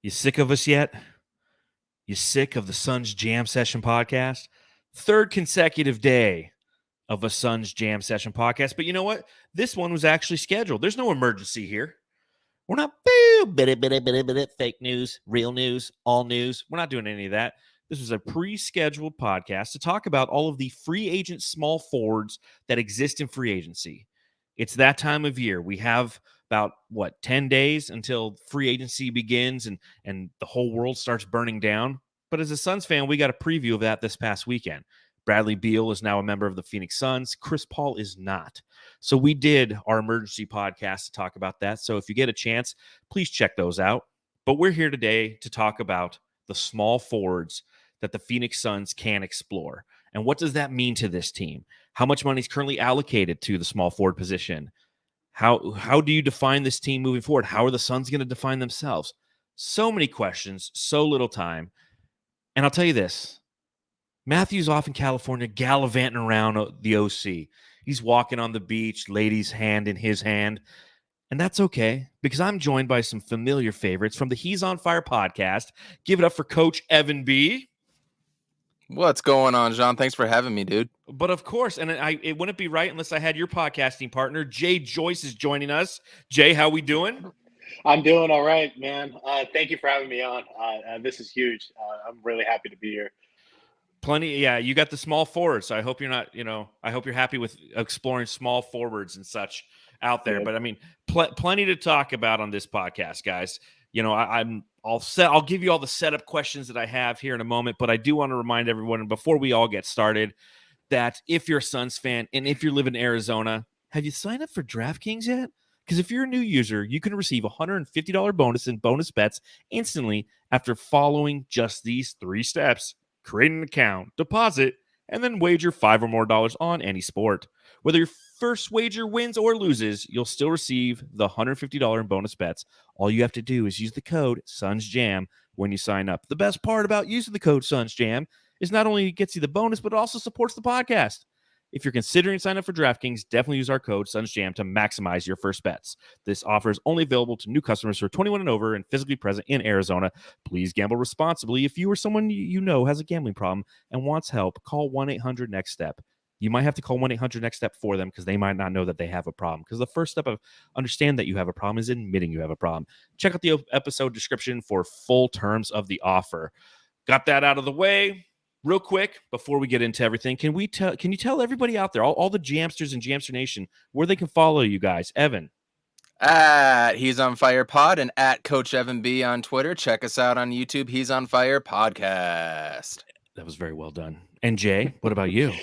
You sick of us yet? You sick of the Suns Jam Session podcast? Third consecutive day of a Suns Jam Session podcast. But you know what? This one was actually scheduled. There's no emergency here. We're not fake news, real news, all news. We're not doing any of that. This was a pre-scheduled podcast to talk about all of the free agent small forwards that exist in free agency. It's that time of year. We have about 10 days until free agency begins and the whole world starts burning down. But as a Suns fan, we got a preview of that this past weekend. Bradley Beal is now a member of the Phoenix Suns. Chris Paul is not. So we did our emergency podcast to talk about that. So if you get a chance, please check those out. But we're here today to talk about the small forwards that the Phoenix Suns can explore. And what does that mean to this team? How much money is currently allocated to the small forward position? How do you define this team moving forward? How are the Suns going to define themselves? So many questions, so little time. And I'll tell you this. Matthew's off in California gallivanting around the OC. He's walking on the beach, lady's hand in his hand. And that's okay, because I'm joined by some familiar favorites from the He's on Fire podcast. Give it up for CoachEvanB. What's going on, John? Thanks for having me, dude. But of course, and it wouldn't be right unless I had your podcasting partner, Jay Joyce, is joining us. Jay, how we doing? I'm doing all right, man. Thank you for having me on. This is huge. I'm really happy to be here. You got the small forwards. So I hope you're not, I hope you're happy with exploring small forwards and such out there. Yeah. But I mean, plenty to talk about on this podcast, guys. I'll give you all the setup questions that I have here in a moment, but I do want to remind everyone before we all get started that if you're a Suns fan and if you live in Arizona, have you signed up for DraftKings yet? Because if you're a new user, you can receive a $150 bonus in bonus bets instantly after following just these 3 steps. Create an account, deposit, and then wager $5 or more on any sport. Whether your first wager wins or loses, you'll still receive the $150 in bonus bets. All you have to do is use the code SUNSJAM when you sign up. The best part about using the code SUNSJAM is not only it gets you the bonus, but it also supports the podcast. If you're considering signing up for DraftKings, definitely use our code SUNSJAM to maximize your first bets. This offer is only available to new customers who are 21 and over and physically present in Arizona. Please gamble responsibly. If you or someone you know has a gambling problem and wants help, call 1-800-NEXT-STEP. You might have to call 1-800-NEXT-STEP for them because they might not know that they have a problem. Because the first step of understand that you have a problem is admitting you have a problem. Check out the episode description for full terms of the offer. Got that out of the way. Real quick, before we get into everything, can you tell everybody out there, all the Jamsters and Jamster Nation, where they can follow you guys? Evan. At He's on Fire Pod and at CoachEvanB on Twitter. Check us out on YouTube, He's on Fire Podcast. That was very well done. And Jay, what about you?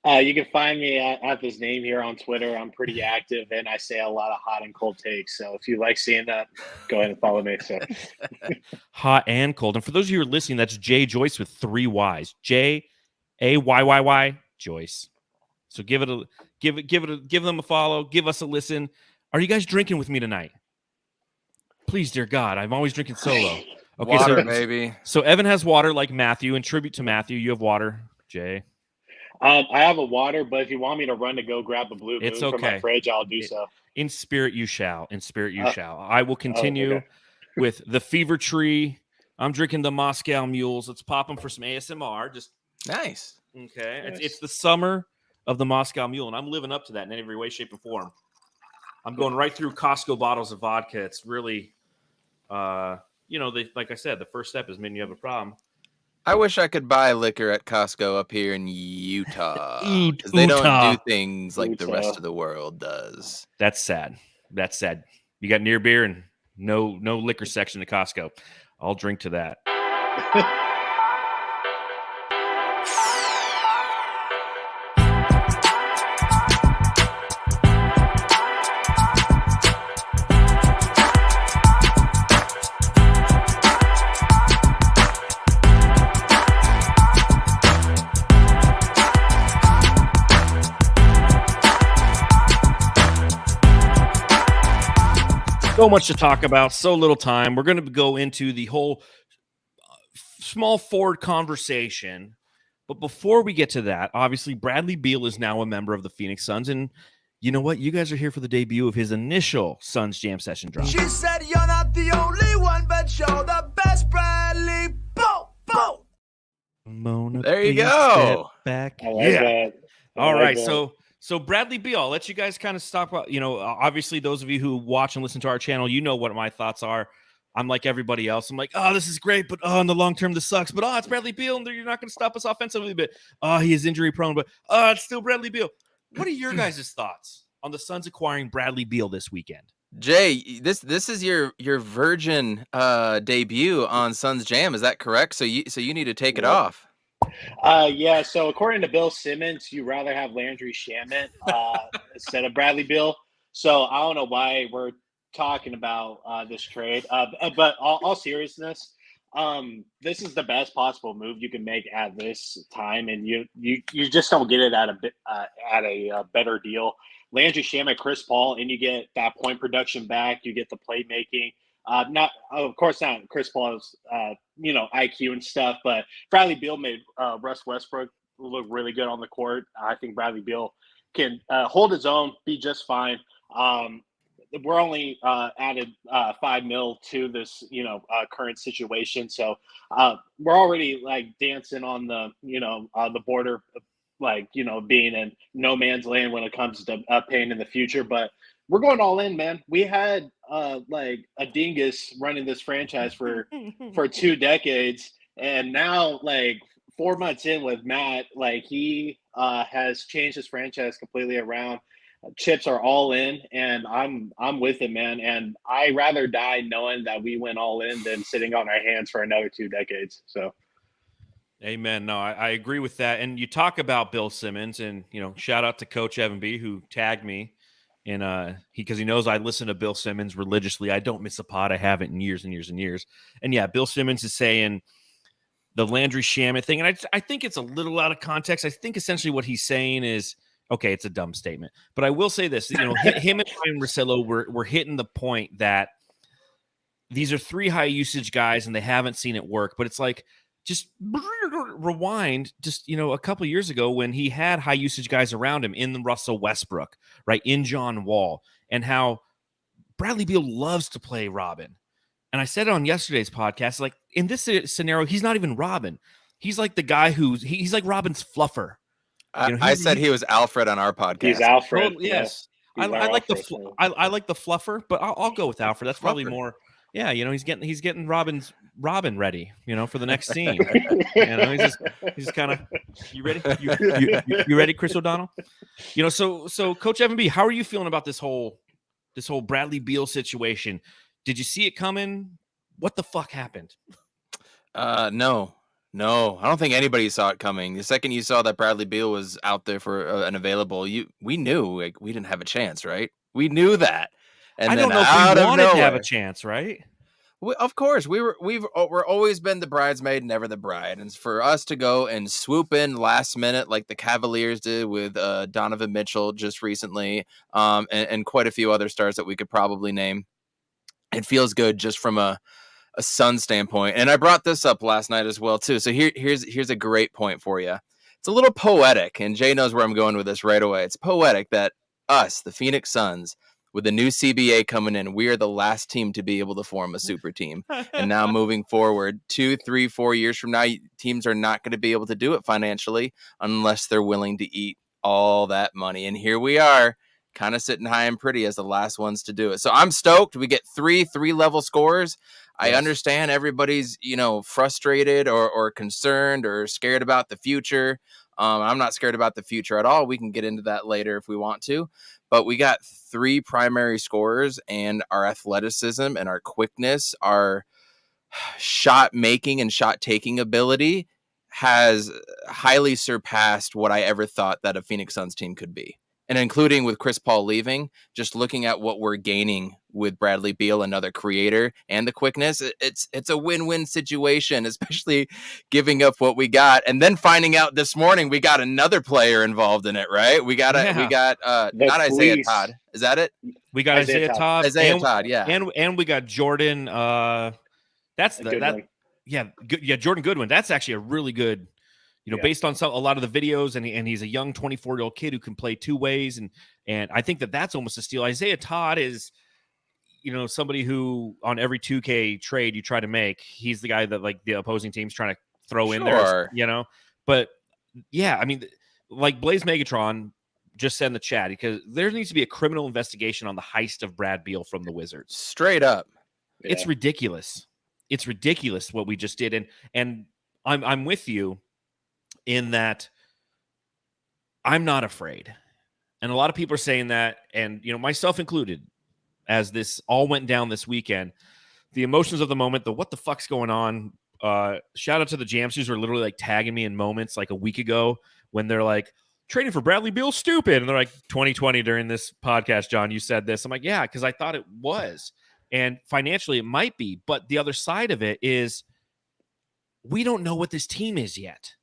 You can find me at this name here on Twitter. I'm pretty active, and I say a lot of hot and cold takes. So if you like seeing that, go ahead and follow me. So hot and cold. And for those of you who are listening, that's Jay Joyce with 3 Y's. Jayayy Joyce. So give them a follow. Give us a listen. Are you guys drinking with me tonight? Please, dear God, I'm always drinking solo. Okay, water, baby. So Evan has water like Matthew. In tribute to Matthew, you have water, Jay. I have a water, but if you want me to run to go grab a Blue Moon from my fridge, I'll do so. In spirit, you shall. In spirit, you shall. I will continue with the Fever Tree. I'm drinking the Moscow Mules. Let's pop them for some ASMR. Just nice. Okay. Nice. It's the summer of the Moscow Mule, and I'm living up to that in every way, shape, and form. I'm going right through Costco bottles of vodka. It's really, like I said, the first step is when you have a problem. I wish I could buy liquor at Costco up here in Utah. Because they don't do things like the rest of the world does. That's sad. You got near beer and no liquor section at Costco. I'll drink to that. So much to talk about, so little time. We're going to go into the whole small forward conversation. But before we get to that, obviously, Bradley Beal is now a member of the Phoenix Suns. And you know what? You guys are here for the debut of his initial Suns Jam Session drop. She said, you're not the only one, but you're the best. There you go. Back. I like that. All right. So Bradley Beal, I'll let you guys kind of talk about, obviously those of you who watch and listen to our channel, you know what my thoughts are. I'm like everybody else. I'm like, oh, this is great, but in the long term, this sucks. But it's Bradley Beal, and you're not going to stop us offensively. But he is injury prone. But it's still Bradley Beal. What are your guys' thoughts on the Suns acquiring Bradley Beal this weekend? Jay, this is your virgin debut on Suns Jam. Is that correct? So you need to take it off. Yeah. So according to Bill Simmons, you'd rather have Landry Shamet instead of Bradley Beal. So I don't know why we're talking about this trade, but all seriousness, this is the best possible move you can make at this time, and you just don't get it at a better deal. Landry Shamet, Chris Paul, and you get that point production back. You get the playmaking. Of course not Chris Paul's IQ and stuff, but Bradley Beal made Russ Westbrook look really good on the court. I think Bradley Beal can hold his own, be just fine. We're only added $5 million to this, current situation. So we're already like dancing on the border, being in no man's land when it comes to paying in the future. But we're going all in, man. We had like a dingus running this franchise for 2 decades, and now like 4 months in with Matt, like he has changed his franchise completely around. Chips are all in, and I'm with it, man. And I rather die knowing that we went all in than sitting on our hands for another 2 decades. So, amen. No, I agree with that. And you talk about Bill Simmons, and shout out to CoachEvanB who tagged me, and because he knows I listen to Bill Simmons religiously. I don't miss a pod. I haven't in years and years and years. And yeah, Bill Simmons is saying the Landry Shamet thing, and I think it's a little out of context. I think essentially what he's saying is, okay, it's a dumb statement, but I will say this: him and Ryan Russillo were hitting the point that these are 3 high usage guys, and they haven't seen it work. But it's like, just rewind, just a couple of years ago when he had high usage guys around him in the Russell Westbrook, right, in John Wall, and how Bradley Beal loves to play Robin. And I said it on yesterday's podcast, like in this scenario, he's not even Robin. He's like the guy he's like Robin's fluffer. I said he was Alfred on our podcast. He's Alfred. Oh, yes. I like I like the fluffer, but I'll go with Alfred. That's probably more. Yeah, he's getting Robin ready, for the next scene. He's just kind of. You ready? You ready, Chris O'Donnell? So CoachEvanB, how are you feeling about this whole Bradley Beal situation? Did you see it coming? What the fuck happened? No, I don't think anybody saw it coming. The second you saw that Bradley Beal was out there for an available, we knew like we didn't have a chance, right? We knew that. And I don't know if we wanted to have a chance, right? Of course, we're always been the bridesmaid, never the bride. And for us to go and swoop in last minute like the Cavaliers did with Donovan Mitchell just recently, and quite a few other stars that we could probably name, it feels good just from a Sun standpoint. And I brought this up last night as well too. So here's a great point for you. It's a little poetic, and Jay knows where I'm going with this right away. It's poetic that us, the Phoenix Suns, with the new CBA coming in, we are the last team to be able to form a super team. And now moving forward, 2, 3, 4 years from now, teams are not going to be able to do it financially unless they're willing to eat all that money. And here we are, kind of sitting high and pretty as the last ones to do it. So I'm stoked. We get 3 level scores. I understand everybody's, frustrated or concerned or scared about the future. I'm not scared about the future at all. We can get into that later if we want to. But we got 3 primary scorers, and our athleticism and our quickness, our shot making and shot taking ability has highly surpassed what I ever thought that a Phoenix Suns team could be. And including with Chris Paul leaving, just looking at what we're gaining with Bradley Beal, another creator, and the quickness, it's a win-win situation, especially giving up what we got. And then finding out this morning we got another player involved in it, right? We got not Isaiah Todd. Is that it? We got Isaiah Todd. Isaiah Todd, yeah. And we got Jordan. Jordan Goodwin. That's actually a really good. Based on a lot of the videos, and he's a young 24-year-old kid who can play 2 ways, and I think that's almost a steal. Isaiah Todd is, somebody who on every 2K trade you try to make, he's the guy that like the opposing team's trying to throw in there, But yeah, I mean, like Blaze Megatron just said in the chat, because there needs to be a criminal investigation on the heist of Brad Beal from the Wizards. Straight up. It's ridiculous. It's ridiculous what we just did. And I'm with you in that I'm not afraid. And a lot of people are saying that, and myself included, as this all went down this weekend, the emotions of the moment, the what the fuck's going on. Shout out to the Jamsters who are literally like tagging me in moments like a week ago when they're like, trading for Bradley Beal stupid. And they're like, 2020 during this podcast, John, you said this. I'm like, yeah, because I thought it was. And financially it might be. But the other side of it is we don't know what this team is yet.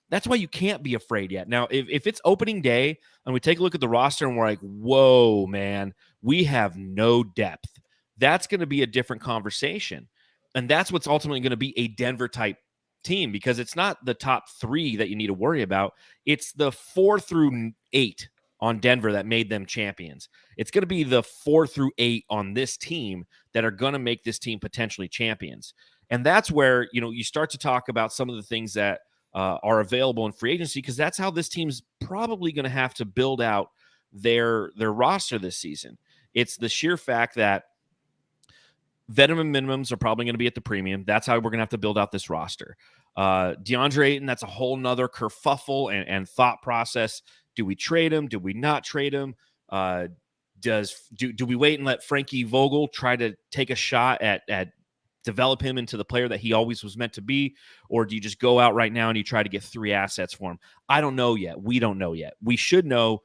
That's why you can't be afraid yet. Now, if it's opening day and we take a look at the roster and we're like, whoa, man, we have no depth, that's going to be a different conversation. And that's what's ultimately going to be a Denver-type team, because it's not the top 3 that you need to worry about. It's the 4 through 8 on Denver that made them champions. It's going to be the 4 through 8 on this team that are going to make this team potentially champions. And that's where, you start to talk about some of the things that are available in free agency, because that's how this team's probably going to have to build out their roster this season. It's the sheer fact that veteran minimums are probably going to be at the premium. That's how we're going to have to build out this roster. DeAndre Ayton, that's a whole nother kerfuffle and thought process. Do we trade him? Do we not trade him? Do we wait and let Frankie Vogel try to take a shot at develop him into the player that he always was meant to be? Or do you just go out right now and you try to get 3 assets for him? I don't know yet. We don't know yet. We should know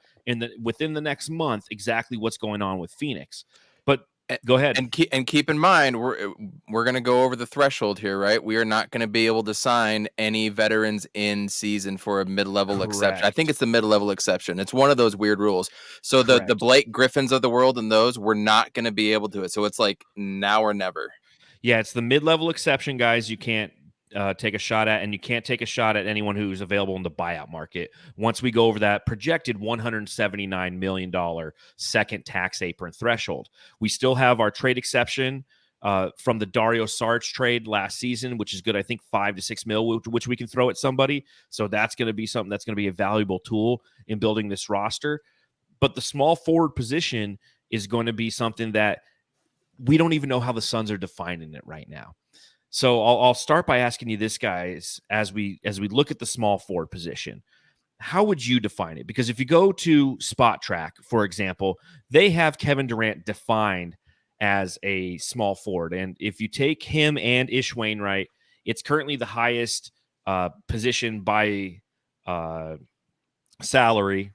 within the next month exactly what's going on with Phoenix. But go ahead. And keep in mind, we're going to go over the threshold here, right? We are not going to be able to sign any veterans in season for a mid-level exception. I think it's the mid-level exception. It's one of those weird rules. So the Blake Griffins of the world and those, we're not going to be able to do it. So it's like now or never. Yeah, it's the mid-level exception, guys. You can't take a shot at, and you can't take a shot at anyone who's available in the buyout market. Once we go over that projected $179 million second tax apron threshold, we still have our trade exception from the Dario Saric trade last season, which is good. I think $5 to $6 million, which we can throw at somebody. So that's going to be something that's going to be a valuable tool in building this roster. But the small forward position is going to be something that we don't even know how the Suns are defining it right now. So I'll start by asking you this, guys, as we look at the small forward position, how would you define it? Because if you go to Spot Track, for example, they have Kevin Durant defined as a small forward. And if you take him and Ish Wainwright, it's currently the highest position by salary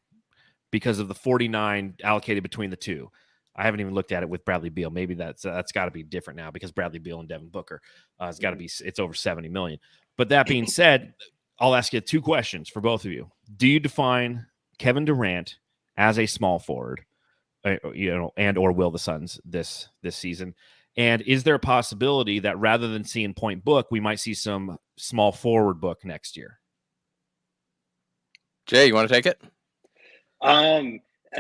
because of the 49 allocated between the two. I haven't even looked at it with Bradley Beal. Maybe that's got to be different now because Bradley Beal and Devin Booker it's over 70 million. But that being said, I'll ask you 2 questions for both of you. Do you define Kevin Durant as a small forward, and or will the Suns this season? And is there a possibility that rather than seeing point book, we might see some small forward book next year? Jay, you want to take it?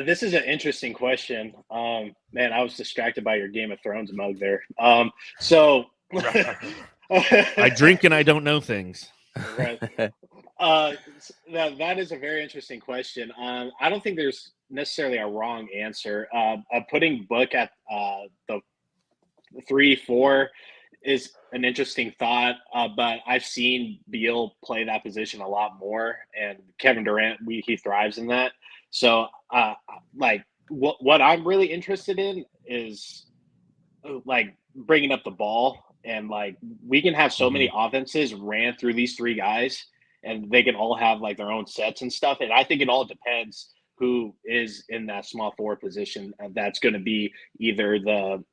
This is an interesting question. Man, I was distracted by your Game of Thrones mug there. So I drink and I don't know things. Right. That is a very interesting question. I don't think there's necessarily a wrong answer. Putting Book at the 3-4 is an interesting thought, but I've seen Beal play that position a lot more, and Kevin Durant, he thrives in that. So, what I'm really interested in is like bringing up the ball, and like we can have so many offenses ran through these 3 guys, and they can all have like their own sets and stuff. And I think it all depends who is in that small forward position. That's going to be either the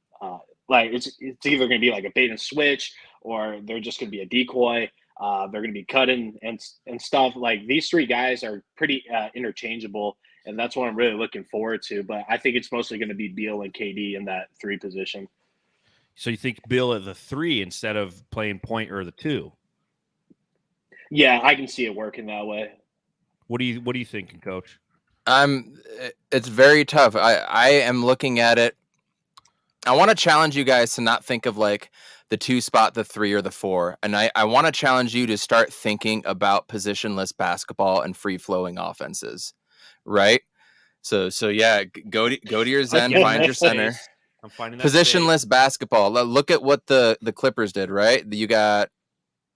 it's either going to be like a bait and switch, or they're just going to be a decoy. They're going to be cutting and stuff. Like these 3 guys are pretty interchangeable, and that's what I'm really looking forward to. But I think it's mostly going to be Beal and KD in that 3 position. So you think Beal at the 3 instead of playing point or the 2? Yeah, I can see it working that way. What are you thinking, Coach? It's very tough. I am looking at it. I want to challenge you guys to not think of like the 2 spot, the 3, or the 4. And I want to challenge you to start thinking about positionless basketball and free-flowing offenses, right? So yeah, go to your Zen, find your center. I'm finding that Positionless basketball. Look at what the Clippers did, right? You got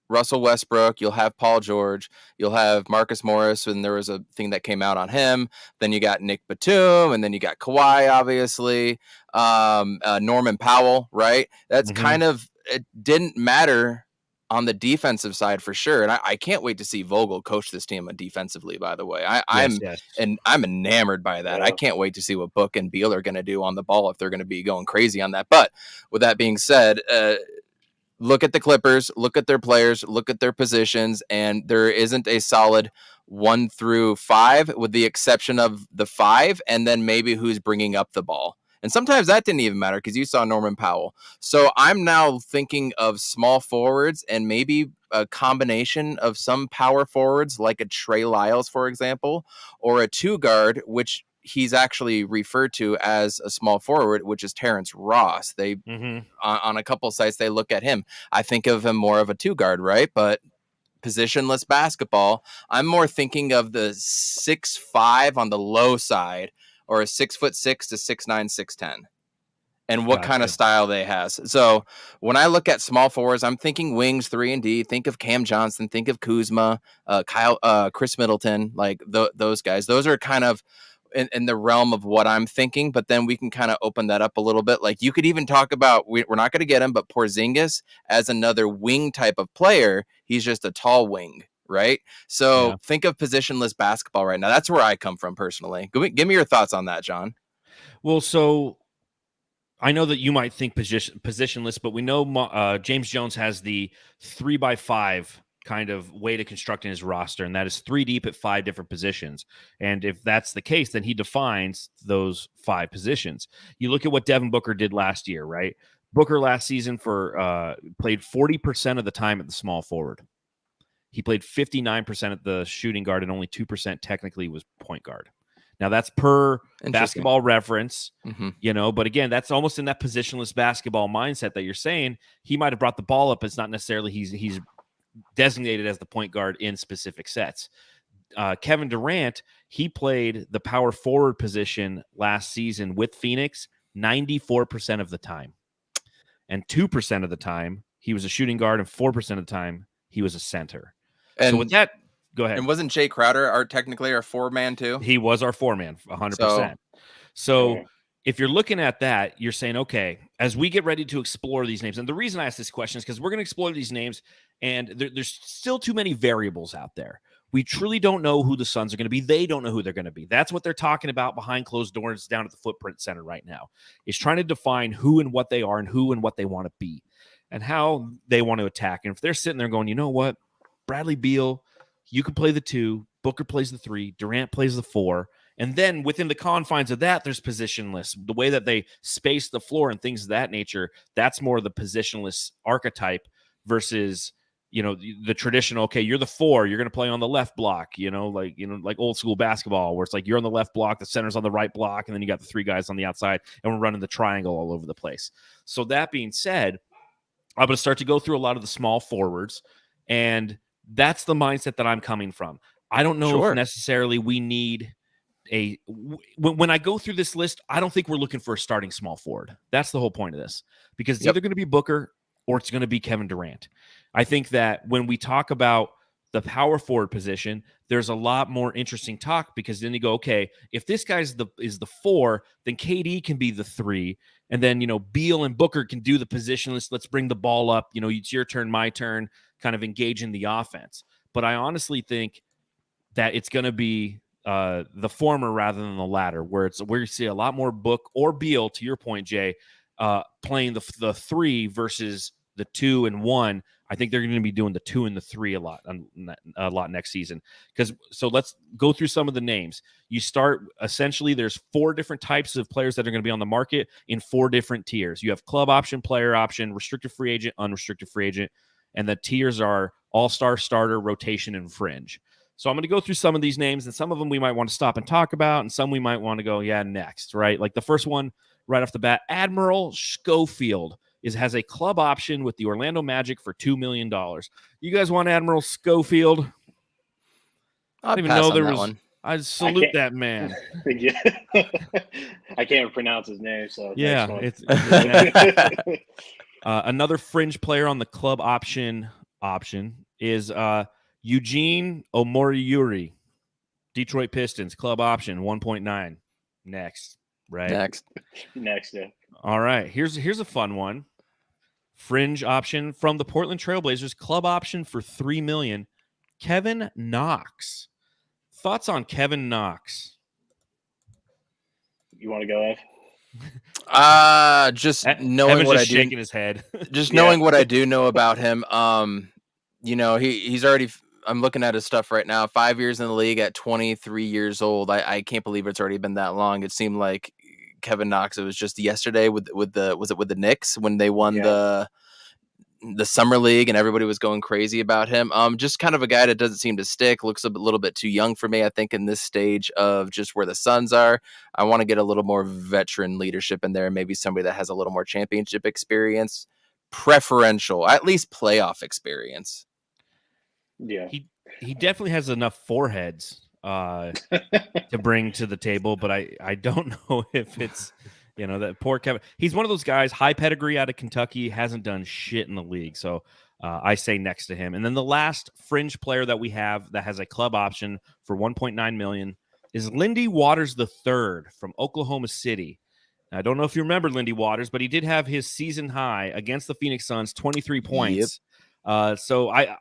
Russell Westbrook, you'll have Paul George, you'll have Marcus Morris, and there was a thing that came out on him. Then you got Nick Batum, and then you got Kawhi, obviously, Norman Powell, right? That's kind of, it didn't matter on the defensive side for sure. And I can't wait to see Vogel coach this team defensively, by the way. I'm enamored by that. I can't wait to see what Book and Beal are going to do on the ball if they're going to be going crazy on that. But with that being said, look at the Clippers, look at their players, look at their positions, and there isn't a solid 1 through 5 with the exception of the 5 and then maybe who's bringing up the ball. And sometimes that didn't even matter because you saw Norman Powell. So I'm now thinking of small forwards and maybe a combination of some power forwards like a Trey Lyles, for example, or a 2 guard, which he's actually referred to as a small forward, which is Terrence Ross. They on a couple sites, they look at him. I think of him more of a 2 guard, right? But positionless basketball, I'm more thinking of the 6'5" on the low side or a 6'6" to 6'9", 6'10", and what kind of style they has. So when I look at small forwards, I'm thinking wings, 3 and D. Think of Cam Johnson. Think of Kuzma, Chris Middleton, like those guys. Those are kind of in the realm of what I'm thinking, but then we can kind of open that up a little bit. Like you could even talk about, we're not going to get him, but Porzingis as another wing type of player. He's just a tall wing, right? So think of positionless basketball right now. That's where I come from personally. Give me your thoughts on that, John. Well, so I know that you might think positionless, but we know James Jones has the 3x5 kind of way to constructing his roster, and that is 3 deep at 5 different positions. And if that's the case, then he defines those 5 positions. You look at what Devin Booker did last year, right? Booker last season played 40% of the time at the small forward. He played 59% at the shooting guard, and only 2% technically was point guard. Now that's per Basketball Reference, but again, that's almost in that positionless basketball mindset that you're saying. He might have brought the ball up. It's not necessarily he's designated as the point guard in specific sets. Kevin Durant, he played the power forward position last season with Phoenix 94% of the time. And 2% of the time, he was a shooting guard, and 4% of the time, he was a center. And so with that, go ahead. And wasn't Jay Crowder technically our 4-man too? He was our 4-man, 100%. So if you're looking at that, you're saying, okay, as we get ready to explore these names, and the reason I ask this question is because we're going to explore these names, and there's still too many variables out there. We truly don't know who the Suns are going to be. They don't know who they're going to be. That's what they're talking about behind closed doors down at the Footprint Center right now, is trying to define who and what they are and who and what they want to be and how they want to attack. And if they're sitting there going, you know what, Bradley Beal, you can play the 2, Booker plays the 3, Durant plays the 4, and then within the confines of that, there's positionless. The way that they space the floor and things of that nature, that's more the positionless archetype versus, the traditional, okay, you're the 4, you're going to play on the left block, like old school basketball where it's like you're on the left block, the center's on the right block, and then you got the 3 guys on the outside, and we're running the triangle all over the place. So that being said, I'm going to start to go through a lot of the small forwards, and that's the mindset that I'm coming from. I don't know if necessarily we need when I go through this list, I don't think we're looking for a starting small forward. That's the whole point of this, because it's either going to be Booker or it's going to be Kevin Durant. I think that when we talk about the power forward position, there's a lot more interesting talk, because then you go, okay, if this guy is the 4, then KD can be the 3. And then, Beal and Booker can do the positionless. Let's bring the ball up. It's your turn, my turn, kind of engage in the offense. But I honestly think that it's going to be the former rather than the latter, where you see a lot more Book or Beal, to your point, Jay, playing the 3 versus the 2 and 1. I think they're going to be doing the 2 and the 3 a lot next season. So let's go through some of the names. You start, essentially, there's 4 different types of players that are going to be on the market in 4 different tiers. You have club option, player option, restricted free agent, unrestricted free agent, and the tiers are all-star, starter, rotation, and fringe. So I'm going to go through some of these names, and some of them we might want to stop and talk about, and some we might want to go, next, right? Like the first one right off the bat, Admiral Schofield has a club option with the Orlando Magic for $2 million. You guys want Admiral Schofield? I'll even pass know on there that was. one. I salute that man. Yeah. I can't pronounce his name, so Yeah, next it's another fringe player on the club option is Eugene Omoriuri, Detroit Pistons, club option 1.9. Next, right? Next, yeah. All right. Here's a fun one. Fringe option from the Portland Trailblazers, club option for $3 million. Kevin Knox. Thoughts on Kevin Knox? You want to go, Ev? Just knowing Evan's what just I do, shaking his head. just knowing what I do know about him. He's already. I'm looking at his stuff right now. 5 years in the league at 23 years old. I can't believe it's already been that long. It seemed like Kevin Knox. It was just yesterday with the Knicks when they won the summer league and everybody was going crazy about him. Just kind of a guy that doesn't seem to stick. Looks a little bit too young for me. I think in this stage of just where the Suns are, I want to get a little more veteran leadership in there. Maybe somebody that has a little more championship experience, preferential, at least playoff experience. Yeah, he definitely has enough foreheads to bring to the table, but I don't know if it's that poor Kevin. He's one of those guys, high pedigree out of Kentucky, hasn't done shit in the league, so I say next to him. And then the last fringe player that we have that has a club option for $1.9 million is Lindy Waters III from Oklahoma City. I don't know if you remember Lindy Waters, but he did have his season high against the Phoenix Suns, 23 points. Yep. So I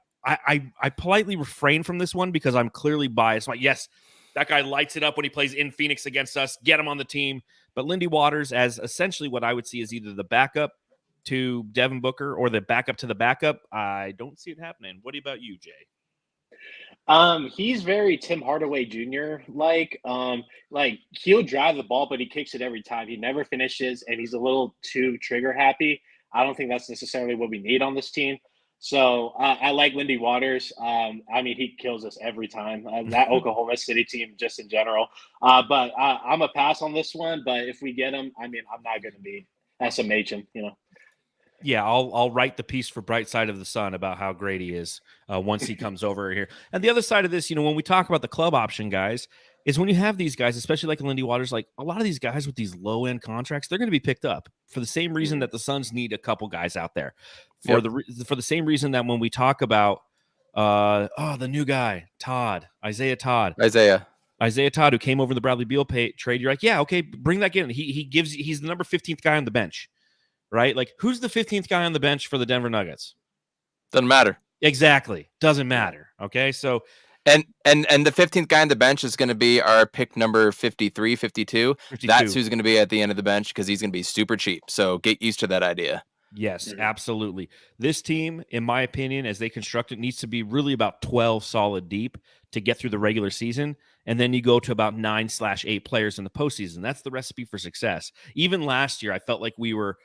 politely refrain from this one because I'm clearly biased. Like, yes, that guy lights it up when he plays in Phoenix against us. Get him on the team. But Lindy Waters as essentially what I would see is either the backup to Devin Booker or the backup to the backup. I don't see it happening. What about you, Jay? He's very Tim Hardaway Jr. Like he'll drive the ball, but he kicks it every time. He never finishes, and he's a little too trigger happy. I don't think that's necessarily what we need on this team. So I like Lindy Waters. He kills us every time. That Oklahoma City team, just in general. But I'm a pass on this one. But if we get him, I'm not going to be SMH him. Yeah, I'll write the piece for Bright Side of the Sun about how great he is once he comes over here. And the other side of this, when we talk about the club option guys, is when you have these guys, especially like Lindy Waters, like a lot of these guys with these low-end contracts, they're going to be picked up for the same reason that the Suns need a couple guys out there. For the same reason that when we talk about the new guy, Isaiah Todd, who came over the Bradley Beal trade, you're like, yeah, okay, bring that guy in. He's the number 15th guy on the bench. Right? Like, who's the 15th guy on the bench for the Denver Nuggets? Doesn't matter. Exactly. Doesn't matter. Okay. So, and the 15th guy on the bench is going to be our pick number 53, 52. That's who's going to be at the end of the bench because he's going to be super cheap. So get used to that idea. Yes, absolutely. This team, in my opinion, as they construct it, needs to be really about 12 solid deep to get through the regular season. And then you go to about 9/8 players in the postseason. That's the recipe for success. Even last year, I felt like we were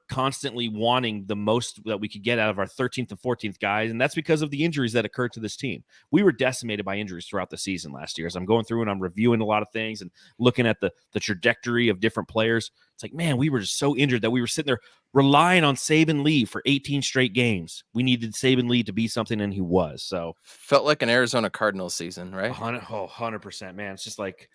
constantly wanting the most that we could get out of our 13th and 14th guys, and that's because of the injuries that occurred to this team. We were decimated by injuries throughout the season last year. As I'm going through and I'm reviewing a lot of things and looking at the trajectory of different players, it's like, man, we were just so injured that we were sitting there relying on Saben Lee for 18 straight games. We needed Saben Lee to be something, and he was. So felt like an Arizona Cardinals season, right? 100%, man. It's just like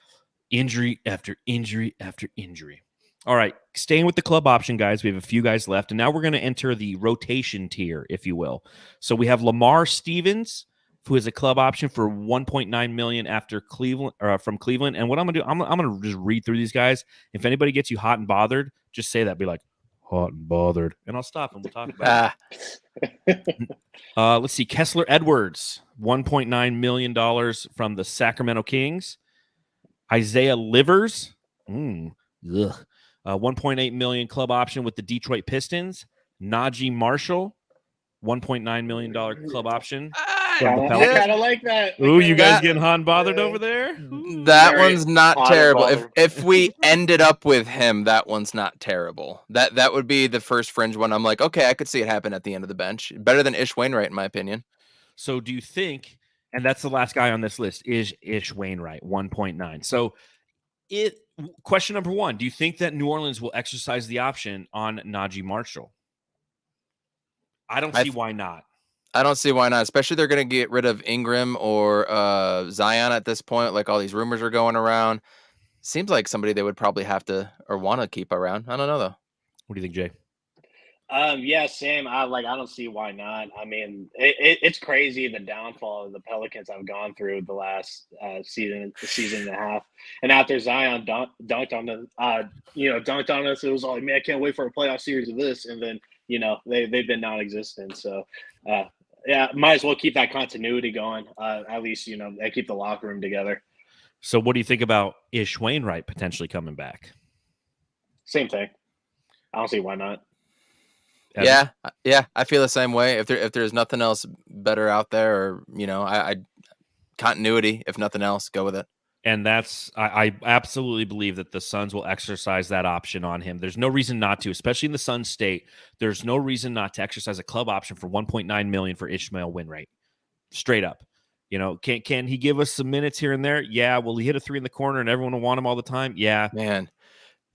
injury after injury after injury. All right, staying with the club option, guys. We have a few guys left, and now we're going to enter the rotation tier, if you will. So we have Lamar Stevens, who is a club option for $1.9 million after Cleveland, from Cleveland. And what I'm going to do, I'm going to just read through these guys. If anybody gets you hot and bothered, just say that. Be like, hot and bothered, and I'll stop and we'll talk about it. Let's see, Kessler Edwards, $1.9 million from the Sacramento Kings. Isaiah Livers, 1.8 million club option with the Detroit Pistons. Najee Marshall, $1.9 million club option. I kind of like that. Ooh, you guys getting hot and bothered over there? That one's not terrible. If we ended up with him, that one's not terrible. That would be the first fringe one. I'm like, okay, I could see it happen at the end of the bench. Better than Ish Wainwright, in my opinion. So do you think, and that's the last guy on this list, is Ish Wainwright, 1.9. So question number one, do you think that New Orleans will exercise the option on Najee Marshall? I don't see why not. I don't see why not, especially they're going to get rid of Ingram or Zion at this point. Like all these rumors are going around. Seems like somebody they would probably have to or want to keep around. I don't know, though. What do you think, Jay? Yeah, same. I don't see why not. I mean, it's crazy the downfall of the Pelicans have gone through the last season and a half. And after Zion dunked on us, it was like, man, I can't wait for a playoff series of this. And then they've been non-existent. So yeah, might as well keep that continuity going. At least they keep the locker room together. So what do you think about Ish Wainwright potentially coming back? Same thing. I don't see why not. Yeah, I feel the same way. If there's nothing else better out there, or I continuity. If nothing else, go with it. And that's I absolutely believe that the Suns will exercise that option on him. There's no reason not to, especially in the Suns state. There's no reason not to exercise a club option for $1.9 million for Ishmael Wainwright. Straight up, can he give us some minutes here and there? Yeah. Will he hit a three in the corner and everyone will want him all the time? Yeah, man.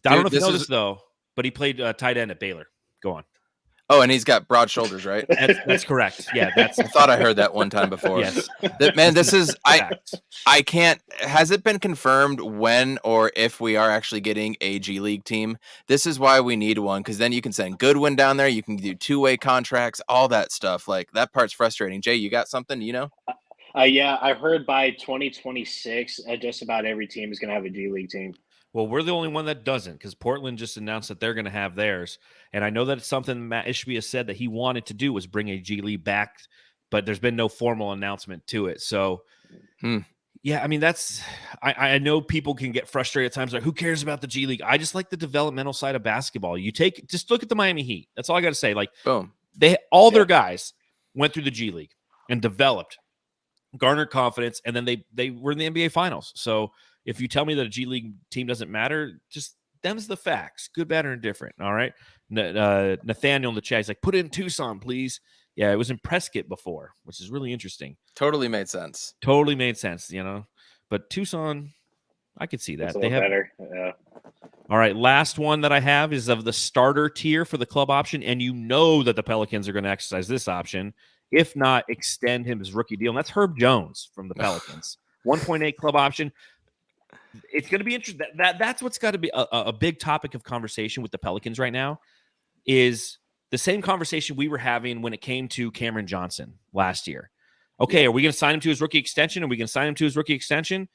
I don't know if you know this though, but he played tight end at Baylor. Go on. Oh, and he's got broad shoulders, right? That's correct. Yeah, I thought I heard that one time before. Yes. Man, this is I can't. Has it been confirmed when or if we are actually getting a G League team? This is why we need one, because then you can send Goodwin down there. You can do two-way contracts, all that stuff. Like that part's frustrating. Jay, you got something? Yeah, I heard by 2026, just about every team is going to have a G League team. Well, we're the only one that doesn't, because Portland just announced that they're going to have theirs. And I know that it's something Matt Ishbia has said that he wanted to do was bring a G League back, but there's been no formal announcement to it. So, yeah, I mean, I know people can get frustrated at times. Like, who cares about the G League? I just like the developmental side of basketball. Just look at the Miami Heat. That's all I got to say. Like, boom. Their guys went through the G League and developed, garnered confidence, and then they were in the NBA Finals. So, if you tell me that a G League team doesn't matter, just them's the facts. Good, bad, or indifferent. All right. Nathaniel in the chat, he's like, put in Tucson, please. Yeah, it was in Prescott before, which is really interesting. Totally made sense. But Tucson, I could see that. It's a little better. Yeah. All right. Last one that I have is of the starter tier for the club option. And that the Pelicans are going to exercise this option. If not, extend him his rookie deal. And that's Herb Jones from the Pelicans. 1.8 club option. It's going to be interesting. That's what's got to be a big topic of conversation with the Pelicans right now, is the same conversation we were having when it came to Cameron Johnson last year. Okay, are we going to sign him to his rookie extension? Are we going to sign him to his rookie extension?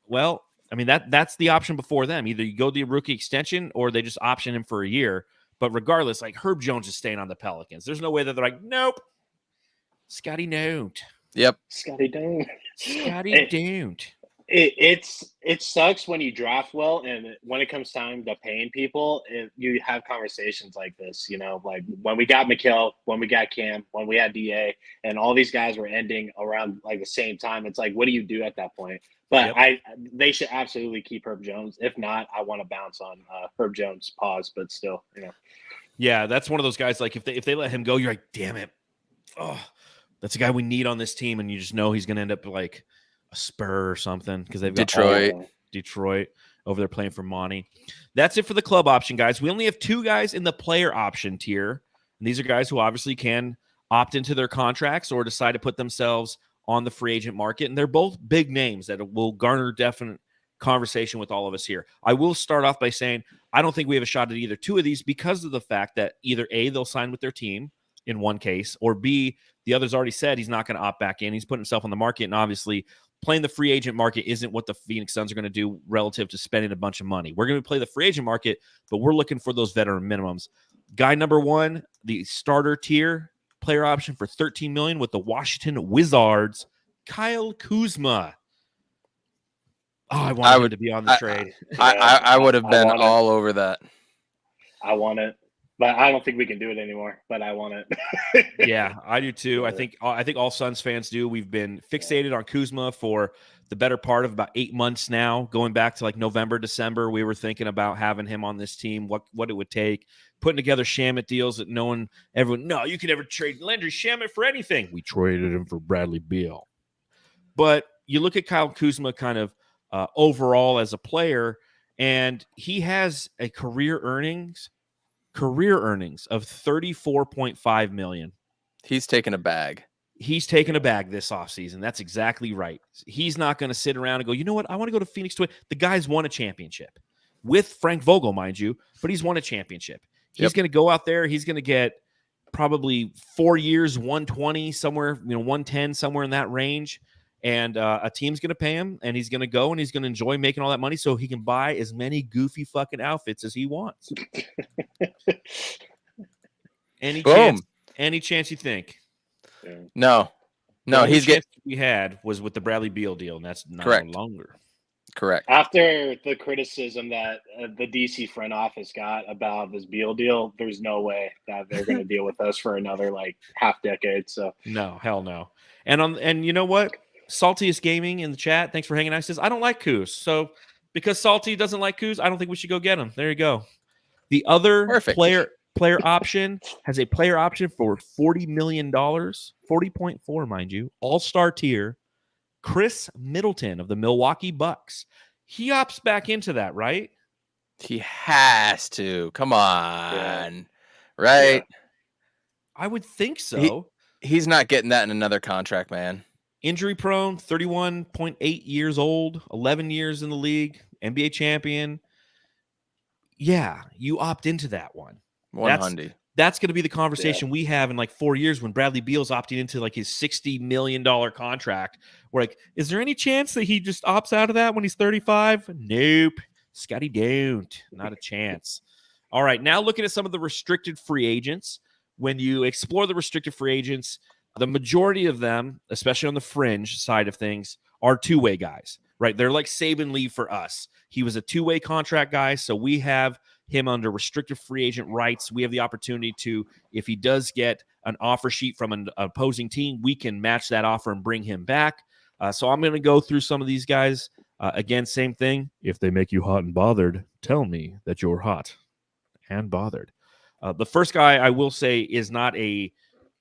Well, I mean, that's the option before them. Either you go the rookie extension or they just option him for a year. But regardless, like, Herb Jones is staying on the Pelicans. There's no way that they're like, nope, Scotty don't. Yep. Scotty don't. It sucks when you draft well, and when it comes time to paying people, you have conversations like this. Like when we got McHale, when we got Cam, when we had DA, and all these guys were ending around like the same time. It's like, what do you do at that point? But they should absolutely keep Herb Jones. If not, I want to bounce on Herb Jones. Pause, but still, Yeah, that's one of those guys. Like if they let him go, you're like, damn it, oh, that's a guy we need on this team, and you just know he's going to end up like a Spur or something, because they've got Detroit over there playing for Monty. That's it for the club option, guys. We only have two guys in the player option tier, and these are guys who obviously can opt into their contracts or decide to put themselves on the free agent market, and they're both big names that will garner definite conversation with all of us here. I will start off by saying I don't think we have a shot at either two of these, because of the fact that either A, they'll sign with their team in one case, or B, the other's already said he's not going to opt back in. He's putting himself on the market, and obviously playing the free agent market isn't what the Phoenix Suns are going to do relative to spending a bunch of money. We're going to play the free agent market, but we're looking for those veteran minimums. Guy number one, the starter tier player option for $13 million with the Washington Wizards, Kyle Kuzma. Oh, I wanted him to be on the trade. I would have been all over that. I want it. But I don't think we can do it anymore. But I want it. Yeah, I do too. I think all Suns fans do. We've been fixated on Kuzma for the better part of about 8 months now. Going back to like November, December, we were thinking about having him on this team. What it would take, putting together Shamet deals that no, you can never trade Landry Shamet for anything. We traded him for Bradley Beal. But you look at Kyle Kuzma kind of overall as a player, and he has a career earnings of $34.5 million. He's taking a bag. He's taking a bag this offseason. That's exactly right. He's not going to sit around and go, you know what? I want to go to Phoenix to win. The guy's won a championship with Frank Vogel, mind you, but he's won a championship. He's going to go out there. He's going to get probably 4 years, 120 somewhere, 110 somewhere in that range. And a team's going to pay him, and he's going to go and he's going to enjoy making all that money so he can buy as many goofy fucking outfits as he wants. Any chance you think? No, he's getting. We had was with the Bradley Beal deal, and that's not no longer. Correct. After the criticism that the DC front office got about this Beal deal, there's no way that they're going to deal with us for another half decade. So no, hell no. And you know what? Saltiest Gaming in the chat, thanks for hanging out. Says I don't like Kuz, so because Salty doesn't like Kuz, I don't think we should go get him. There you go. The other player option has a player option for $40 million, 40.4, mind you, all-star tier. Chris Middleton of the Milwaukee Bucks. He opts back into that, right? He has to. Come on. Right? Yeah. I would think so. He's not getting that in another contract, man. Injury prone, 31.8 years old, 11 years in the league, NBA champion. Yeah, you opt into that one. 100. That's going to be the conversation we have in 4 years when Bradley Beal's opting into his $60 million contract. We're like, is there any chance that he just opts out of that when he's 35? Nope. Scotty don't. Not a chance. All right, now looking at some of the restricted free agents. When you explore the restricted free agents, the majority of them, especially on the fringe side of things, are two-way guys, right? They're like Saban Lee for us. He was a two-way contract guy, so we have him under restricted free agent rights. We have the opportunity to, if he does get an offer sheet from an opposing team, we can match that offer and bring him back. So I'm going to go through some of these guys. Again, same thing. If they make you hot and bothered, tell me that you're hot and bothered. The first guy I will say is not a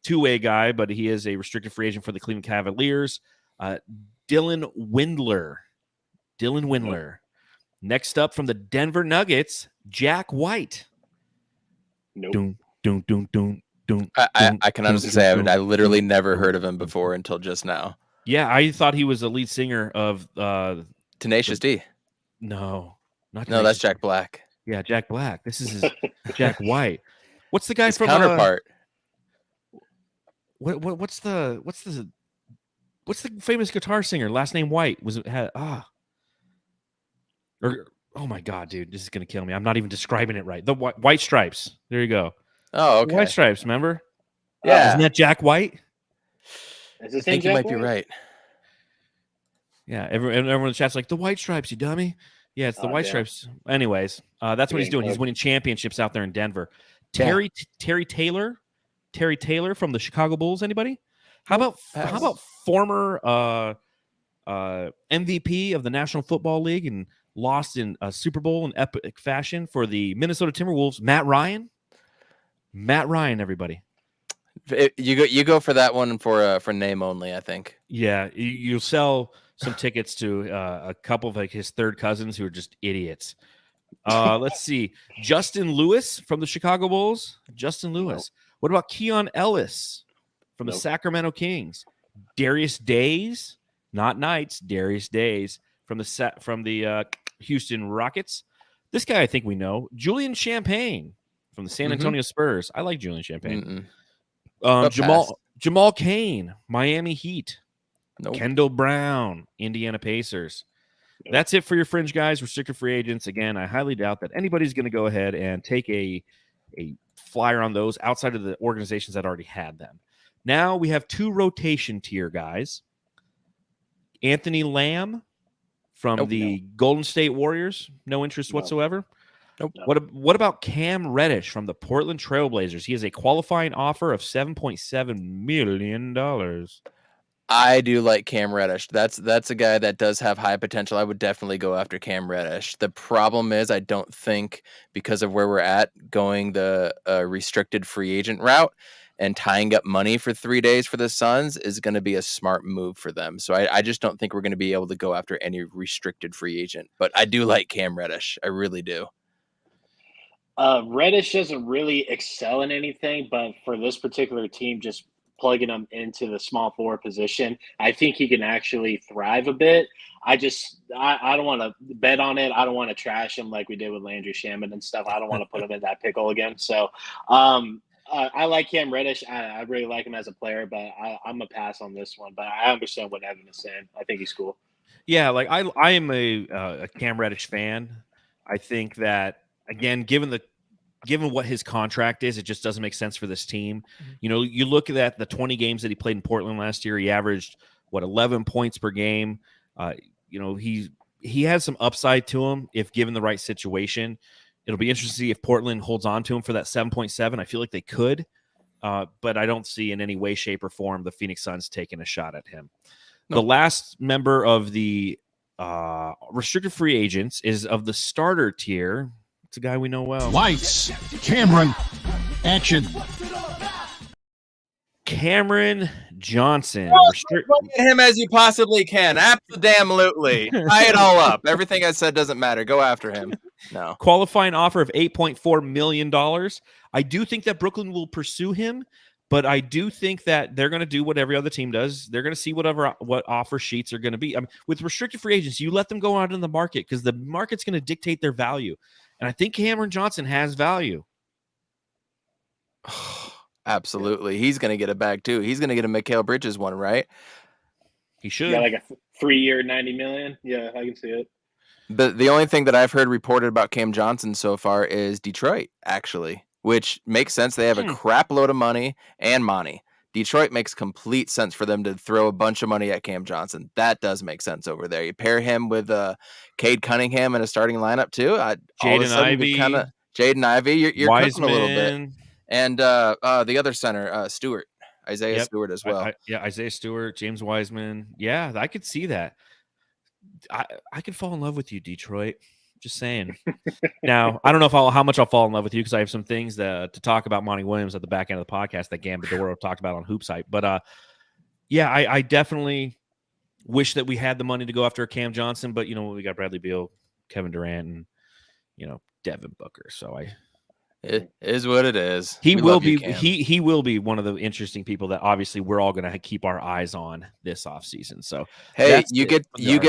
two-way guy, but he is a restricted free agent for the Cleveland Cavaliers. Dylan Windler. Next up from the Denver Nuggets, Jack White. Nope. I can honestly say I literally never heard of him before until just now. Yeah, I thought he was the lead singer of Tenacious D. No, that's Jack Black. Yeah, Jack Black. This is his Jack White. What's the guy his from counterpart? What's the famous guitar singer? Last name White oh my god, dude, this is gonna kill me. I'm not even describing it right. The White Stripes. There you go. Oh, okay. White Stripes. Remember? Yeah. Isn't that Jack White? Is this I think you might be right. Yeah. Everyone in the chat's like the White Stripes, you dummy. Yeah, it's the White Stripes. Anyways, that's what he's doing. He's winning championships out there in Denver. Terry Taylor from the Chicago Bulls. Anybody? How about former MVP of the National Football League and lost in a Super Bowl in epic fashion for the Minnesota Timberwolves, Matt Ryan? Matt Ryan, everybody. You go for that one for name only, I think. Yeah, you'll sell some tickets to a couple of his third cousins who are just idiots. Let's see. Justin Lewis from the Chicago Bulls. Justin Lewis. Nope. What about Keon Ellis from the Sacramento Kings? Darius Days, not Knights. Darius Days from the Houston Rockets. This guy I think we know. Julian Champagne from the San Antonio Spurs. I like Julian Champagne. Jamal Cain, Miami Heat. Nope. Kendall Brown, Indiana Pacers. Nope. That's it for your fringe guys, restricted free agents. Again, I highly doubt that anybody's going to go ahead and take a flyer on those outside of the organizations that already had them. Now we have two rotation tier guys. Anthony Lamb from the Golden State Warriors. No interest whatsoever. Nope. What about Cam Reddish from the Portland Trailblazers? He has a qualifying offer of $7.7 million. I do like Cam Reddish. That's a guy that does have high potential. I would definitely go after Cam Reddish. The problem is I don't think, because of where we're at, going the restricted free agent route and tying up money for 3 days for the Suns is going to be a smart move for them. So I just don't think we're going to be able to go after any restricted free agent. But I do like Cam Reddish. I really do. Reddish doesn't really excel in anything, but for this particular team, just plugging him into the small forward position. I think he can actually thrive a bit. I don't want to bet on it. I don't want to trash him like we did with Landry Shaman and stuff. I don't want to put him in that pickle again. So I like Cam Reddish. I really like him as a player, but I'm a pass on this one. But I understand what Evan is saying. I think he's cool. Yeah, like I am a Cam Reddish fan. I think that, again, given what his contract is, it just doesn't make sense for this team. You know, you look at the 20 games that he played in Portland last year. He averaged 11 points per game. You know, he has some upside to him if given the right situation. It'll be interesting to see if Portland holds on to him for that 7.7. I feel like they could, but I don't see in any way, shape, or form the Phoenix Suns taking a shot at him. No. The last member of the restricted free agents is of the starter tier. It's a guy we know well. Lights, Cameron, action. Cameron Johnson. Play him as you possibly can. Absolutely. Tie it all up. Everything I said doesn't matter. Go after him. No. Qualifying offer of $8.4 million. I do think that Brooklyn will pursue him, but I do think that they're going to do what every other team does. They're going to see what offer sheets are going to be. I mean, with restricted free agents, you let them go out in the market because the market's going to dictate their value. And I think Cameron Johnson has value. Absolutely. He's going to get a bag too. He's going to get a Mikal Bridges one, right? He should. Yeah, like a 3-year, $90 million. Yeah, I can see it. The only thing that I've heard reported about Cam Johnson so far is Detroit, actually, which makes sense. They have a crap load of money and money. Detroit makes complete sense for them to throw a bunch of money at Cam Johnson. That does make sense over there. You pair him with Cade Cunningham in a starting lineup too. Jaden Ivey. Jaden Ivey. You're cooking a little bit. And the other center, Stewart, Isaiah Stewart as well. Isaiah Stewart, James Wiseman. Yeah, I could see that. I could fall in love with you, Detroit. Just saying. Now, I don't know how much I'll fall in love with you because I have some things to talk about Monty Williams at the back end of the podcast that Gambadoro talked about on Hoops Hype. But yeah, I definitely wish that we had the money to go after Cam Johnson. But, you know, we got Bradley Beal, Kevin Durant, and, you know, Devin Booker. So it is what it is. He will be one of the interesting people that obviously we're all going to keep our eyes on this offseason. So hey, you get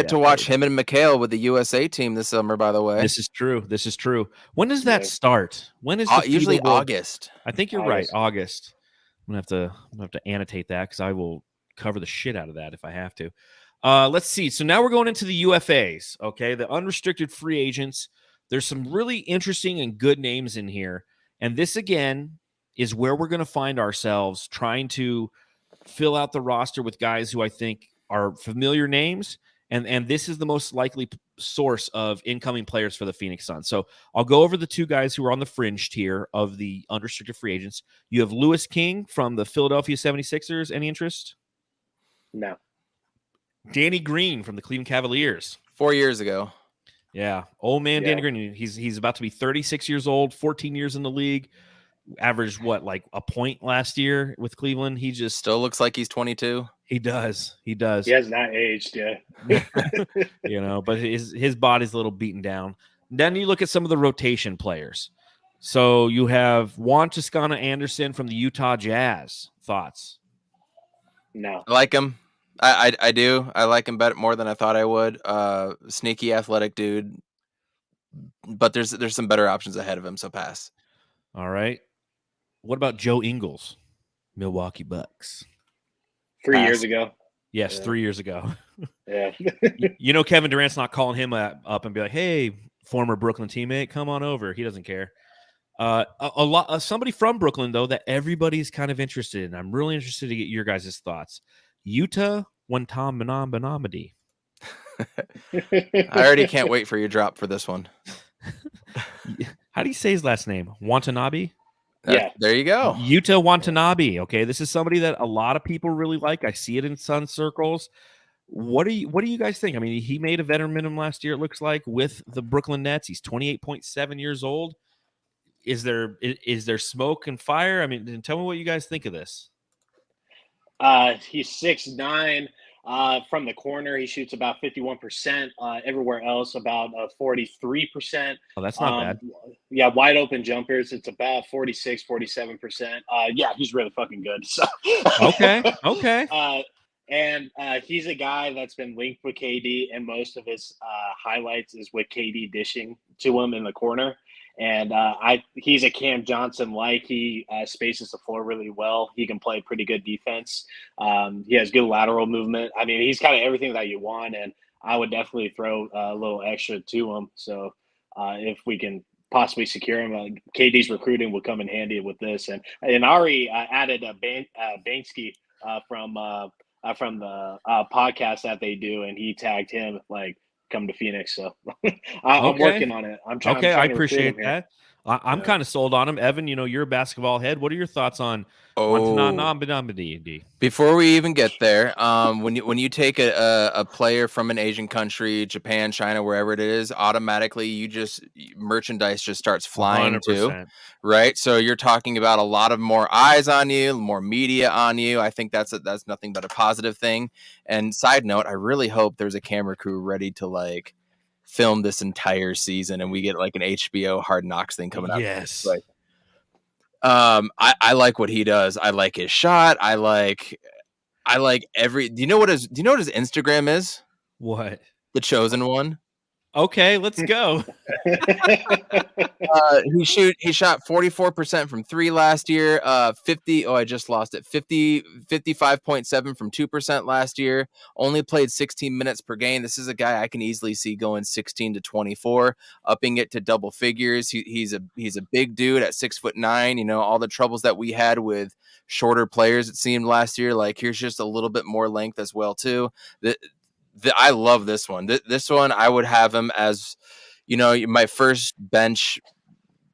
to watch him and Mikal with the USA team this summer, by the way. This is true. When does that start? When is usually August? I think you're right. August. I'm gonna have to annotate that because I will cover the shit out of that if I have to. Let's see. So now we're going into the UFAs. Okay, the unrestricted free agents. There's some really interesting and good names in here. And this, again, is where we're going to find ourselves trying to fill out the roster with guys who I think are familiar names. And this is the most likely source of incoming players for the Phoenix Suns. So I'll go over the two guys who are on the fringe tier of the unrestricted free agents. You have Lewis King from the Philadelphia 76ers. Any interest? No. Danny Green from the Cleveland Cavaliers. 4 years ago. Yeah, old man Danny Green. He's about to be 36 years old, 14 years in the league. Averaged like a point last year with Cleveland. He just still looks like he's 22. He does. He has not aged yet. You know, but his body's a little beaten down. Then you look at some of the rotation players. So you have Juan Toscano-Anderson from the Utah Jazz. Thoughts? No. I like him. I do. I like him more than I thought I would. Sneaky athletic dude. But there's some better options ahead of him, so pass. All right. What about Joe Ingles? Milwaukee Bucks. 3 years ago. Yes, 3 years ago. Yeah. You know Kevin Durant's not calling him up and be like, hey, former Brooklyn teammate, come on over. He doesn't care. Somebody from Brooklyn, though, that everybody's kind of interested in. I'm really interested to get your guys' thoughts. Yuta Watanabe. I already can't wait for your drop for this one. How do you say his last name? Watanabe? Yeah. There you go. Yuta Watanabe. Okay, this is somebody that a lot of people really like. I see it in Sun circles. What do you guys think? I mean, he made a veteran minimum last year, it looks like, with the Brooklyn Nets. He's 28.7 years old. Is there smoke and fire? I mean, tell me what you guys think of this. He's 6'9". From the corner, he shoots about 51%. Everywhere else, about 43%. Oh, that's not bad. Yeah, wide open jumpers, it's about 46, 47%. Yeah, he's really fucking good. So Okay. And he's a guy that's been linked with KD, and most of his highlights is with KD dishing to him in the corner. And he's a Cam Johnson like. He spaces the floor really well. He can play pretty good defense. He has good lateral movement. I mean, he's kind of everything that you want, and I would definitely throw a little extra to him. So if we can possibly secure him, KD's recruiting will come in handy with this. And Ari added a Banksy from the podcast that they do, and he tagged him like come to Phoenix. So I'm working on it. I'm trying. I appreciate that. I'm kind of sold on him. Evan, you're a basketball head. What are your thoughts on Before we even get there, when you take a player from an Asian country, Japan, China, wherever it is, automatically merchandise just starts flying 100%. too, right? So you're talking about a lot of more eyes on you, more media on you. I think that's nothing but a positive thing. And side note, I really hope there's a camera crew ready to like film this entire season, and we get like an HBO Hard Knocks thing coming out. Yes. Like, I like what he does. I like his shot. I like do you know what his Instagram is? What? The Chosen One. Okay, let's go. He shot 44% from 3 last year. 55.7 from 2% last year. Only played 16 minutes per game. This is a guy I can easily see going 16 to 24, upping it to double figures. He's a big dude at 6'9". All the troubles that we had with shorter players, it seemed last year. Like, here's just a little bit more length as well too. I love this one. This one, I would have him as, my first bench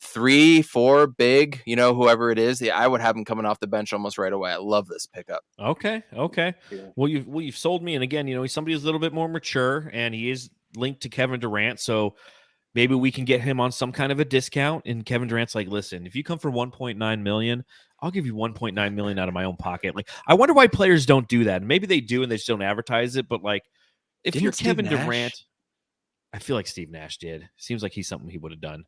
3-4 big, whoever it is. I would have him coming off the bench almost right away. I love this pickup. Okay. Yeah. Well, you've sold me. And again, he's somebody who's a little bit more mature, and he is linked to Kevin Durant. So maybe we can get him on some kind of a discount. And Kevin Durant's like, listen, if you come for $1.9 million, I'll give you $1.9 million out of my own pocket. Like, I wonder why players don't do that. And maybe they do, and they just don't advertise it. But like, if you're Kevin Durant, I feel like Steve Nash did. Seems like he's something he would have done.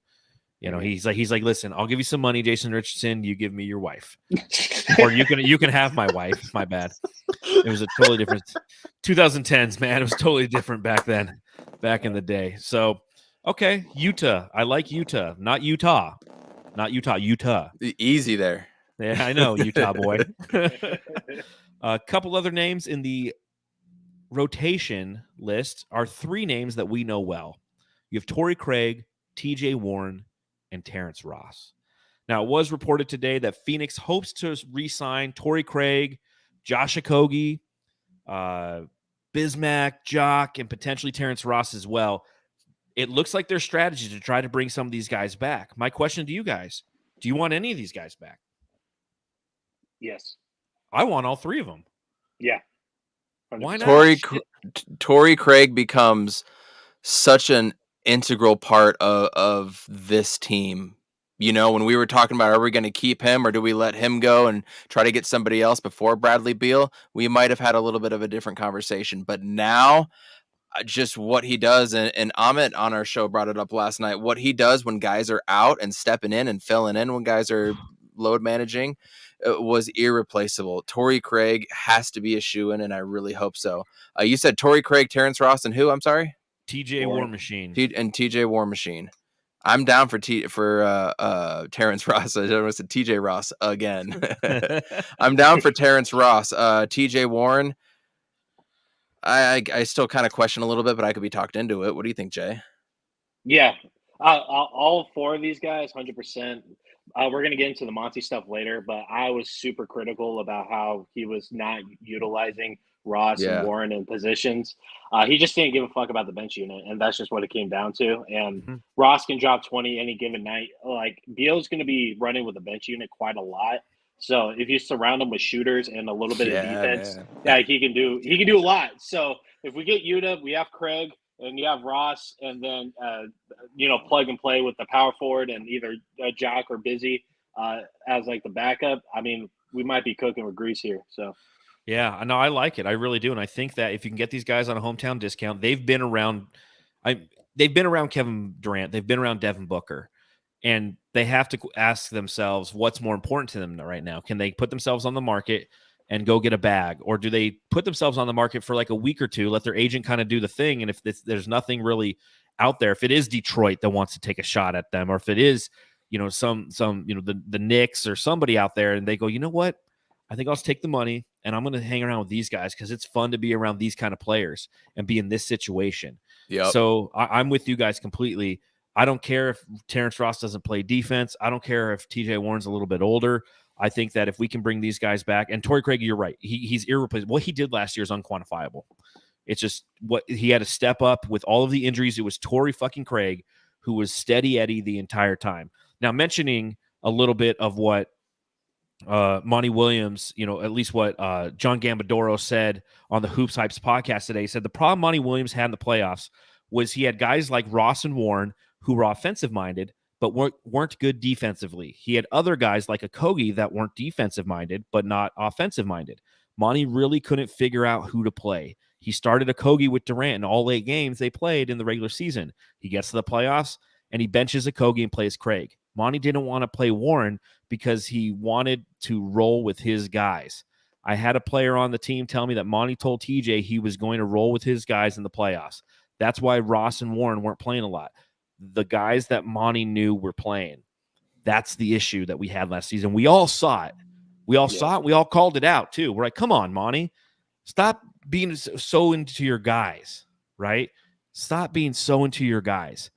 He's like, listen, I'll give you some money, Jason Richardson. You give me your wife, or you can have my wife. My bad. It was a totally different 2010s, man. It was totally different back then, back in the day. So, okay, Utah. I like Utah, not Utah. Utah. Easy there. Yeah, I know, Utah boy. A couple other names in the rotation list are 3 names that we know well. You have Torrey Craig, TJ Warren, and Terrence Ross. Now, it was reported today that Phoenix hopes to re-sign Torrey Craig, Josh Okogie, Bismack, Jock, and potentially Terrence Ross as well. It looks like their strategy to try to bring some of these guys back. My question to you guys, do you want any of these guys back? Yes. I want all 3 of them. Yeah. 100%. Why not? Torrey Craig becomes such an integral part of this team. When we were talking about, are we going to keep him or do we let him go and try to get somebody else before Bradley Beal? We might have had a little bit of a different conversation, but now just what he does, and Amit on our show brought it up last night, what he does when guys are out and stepping in and filling in when guys are load managing, was irreplaceable. Torrey Craig has to be a shoo-in, and I really hope so. You said Torrey Craig, Terrence Ross, and who? I'm sorry? TJ War Machine. And TJ War Machine. I'm down for Terrence Ross. I almost said TJ Ross again. I'm down for Terrence Ross. TJ Warren, I still kind of question a little bit, but I could be talked into it. What do you think, Jay? Yeah. All 4 of these guys, 100%. We're going to get into the Monty stuff later, but I was super critical about how he was not utilizing Ross and Warren in positions. He just didn't give a fuck about the bench unit, and that's just what it came down to. And Ross can drop 20 any given night. Like, Beal's going to be running with the bench unit quite a lot. So if you surround him with shooters and a little bit of defense, he can do a lot. So if we get Utah, we have Craig, and you have Ross, and then plug and play with the power forward and either Jock or Busy as like the backup. I mean, we might be cooking with grease here. So Yeah, no, I like it. I really do. And I think that if you can get these guys on a hometown discount, they've been around Kevin Durant, they've been around Devin Booker, and they have to ask themselves what's more important to them right now. Can they put themselves on the market and go get a bag, or do they put themselves on the market for like a week or two, let their agent kind of do the thing, and if there's nothing really out there, if it is Detroit that wants to take a shot at them, or if it is, some the Knicks or somebody out there, and they go, you know what, I think I'll just take the money and I'm going to hang around with these guys because it's fun to be around these kind of players and be in this situation. Yep. So I'm with you guys completely. I don't care if Terrence Ross doesn't play defense. I don't care if TJ Warren's a little bit older. I think that if we can bring these guys back, and Torrey Craig, you're right. He's irreplaceable. What he did last year is unquantifiable. It's just what he had to step up with all of the injuries. It was Torrey fucking Craig who was steady Eddie the entire time. Now, mentioning a little bit of what Monty Williams, at least what John Gambadoro said on the Hoops Hypes podcast today. He said the problem Monty Williams had in the playoffs was he had guys like Ross and Warren who were offensive-minded but weren't good defensively. He had other guys like Okogie that weren't defensive-minded but not offensive-minded. Monty really couldn't figure out who to play. He started Okogie with Durant in all 8 games they played in the regular season. He gets to the playoffs, and he benches Okogie and plays Craig. Monty didn't want to play Warren because he wanted to roll with his guys. I had a player on the team tell me that Monty told TJ he was going to roll with his guys in the playoffs. That's why Ross and Warren weren't playing a lot. The guys that Monty knew were playing. That's the issue that we had last season. We all saw it. We all saw it. We all called it out, too. We're like, come on, Monty. Stop being so into your guys, right? Stop being so into your guys.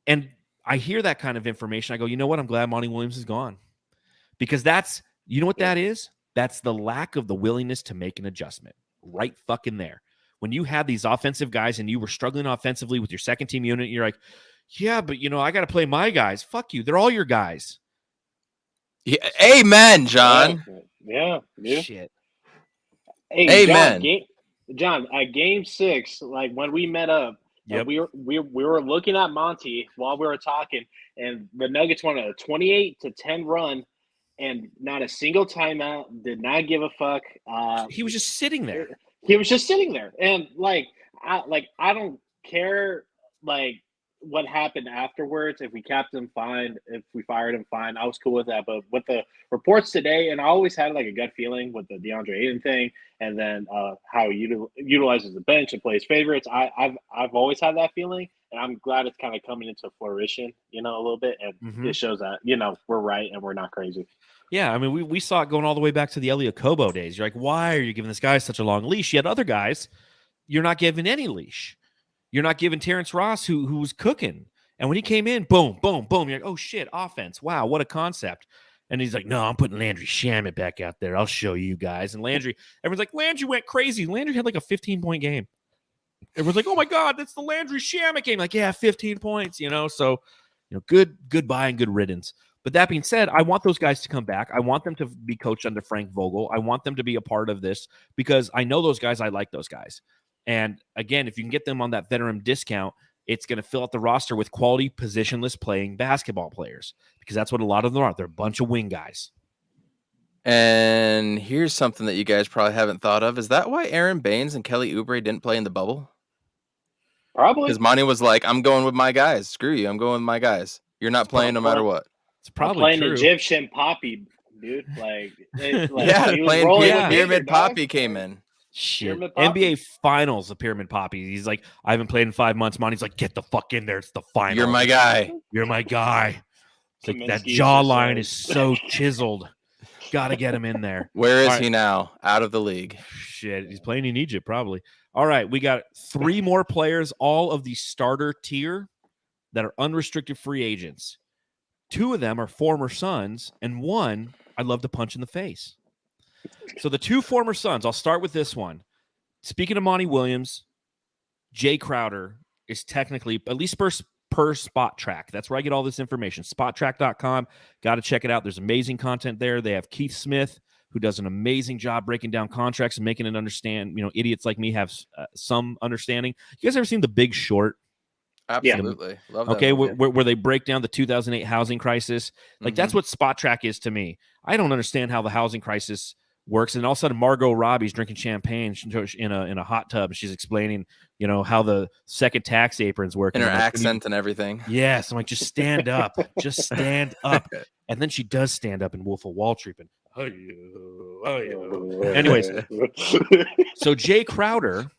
And I hear that kind of information. I go, you know what? I'm glad Monty Williams is gone. Because that's, you know what that is? That's the lack of the willingness to make an adjustment. Right fucking there. When you had these offensive guys and you were struggling offensively with your second team unit, you're like, yeah, but I got to play my guys. Fuck you. They're all your guys. Yeah, amen, John. Yeah. Shit. Hey, amen. John, at game 6, like when we met up, yep. we were looking at Monty while we were talking, and the Nuggets won a 28-10 run, and not a single timeout. Did not give a fuck. He was just sitting there. He was just sitting there, and I don't care what happened afterwards. If we kept him, fine. If we fired him, fine. I was cool with that. But with the reports today, and I always had a gut feeling with the DeAndre Ayton thing, and then how he utilizes the bench and plays favorites. I've always had that feeling, and I'm glad it's kind of coming into fruition, a little bit, and it shows that we're right and we're not crazy. Yeah, I mean, we saw it going all the way back to the Elie Okobo days. You're like, why are you giving this guy such a long leash? You had other guys, you're not giving any leash. You're not giving Terrence Ross, who was cooking. And when he came in, boom, boom, boom. You're like, oh, shit, offense. Wow, what a concept. And he's like, no, I'm putting Landry Shamet back out there. I'll show you guys. And Landry, everyone's like, Landry went crazy. Landry had a 15-point game. Everyone's like, oh, my God, that's the Landry Shamet game. Like, yeah, 15 points, So, goodbye and good riddance. But that being said, I want those guys to come back. I want them to be coached under Frank Vogel. I want them to be a part of this because I know those guys. I like those guys. And again, if you can get them on that veteran discount, it's going to fill out the roster with quality positionless playing basketball players because that's what a lot of them are. They're a bunch of wing guys. And here's something that you guys probably haven't thought of. Is that why Aaron Baines and Kelly Oubre didn't play in the bubble? Probably. Because Monty was like, I'm going with my guys. Screw you. I'm going with my guys. You're not playing no matter what. It's probably playing true. Egyptian Poppy, dude. Playing Pyramid Pyramid Poppy came in. Shit. NBA Finals of Pyramid Poppy. He's like, I haven't played in 5 months. Monty's like, get the fuck in there. It's the final. You're my guy. You're my guy. It's like that jawline is so chiseled. Got to get him in there. Where is he now? Out of the league. Shit. He's playing in Egypt, probably. All right. We got 3 more players, all of the starter tier that are unrestricted free agents. 2 of them are former Suns, and 1 I'd love to punch in the face. So the 2 former Suns, I'll start with this one. Speaking of Monty Williams, Jay Crowder is technically, at least per Spot Track. That's where I get all this information. SpotTrack.com. Got to check it out. There's amazing content there. They have Keith Smith, who does an amazing job breaking down contracts and making it understand. Idiots like me have some understanding. You guys ever seen The Big Short? Absolutely. Love that. Okay, where they break down the 2008 housing crisis. Like, that's what Spot Track is to me. I don't understand how the housing crisis works, and all of a sudden Margot Robbie's drinking champagne in a hot tub, and she's explaining, how the second tax aprons work, and her like, accent and everything. Yes, I'm like, just stand up, just stand up, and then she does stand up in Wolf of Wall Street, and anyways, so Jay Crowder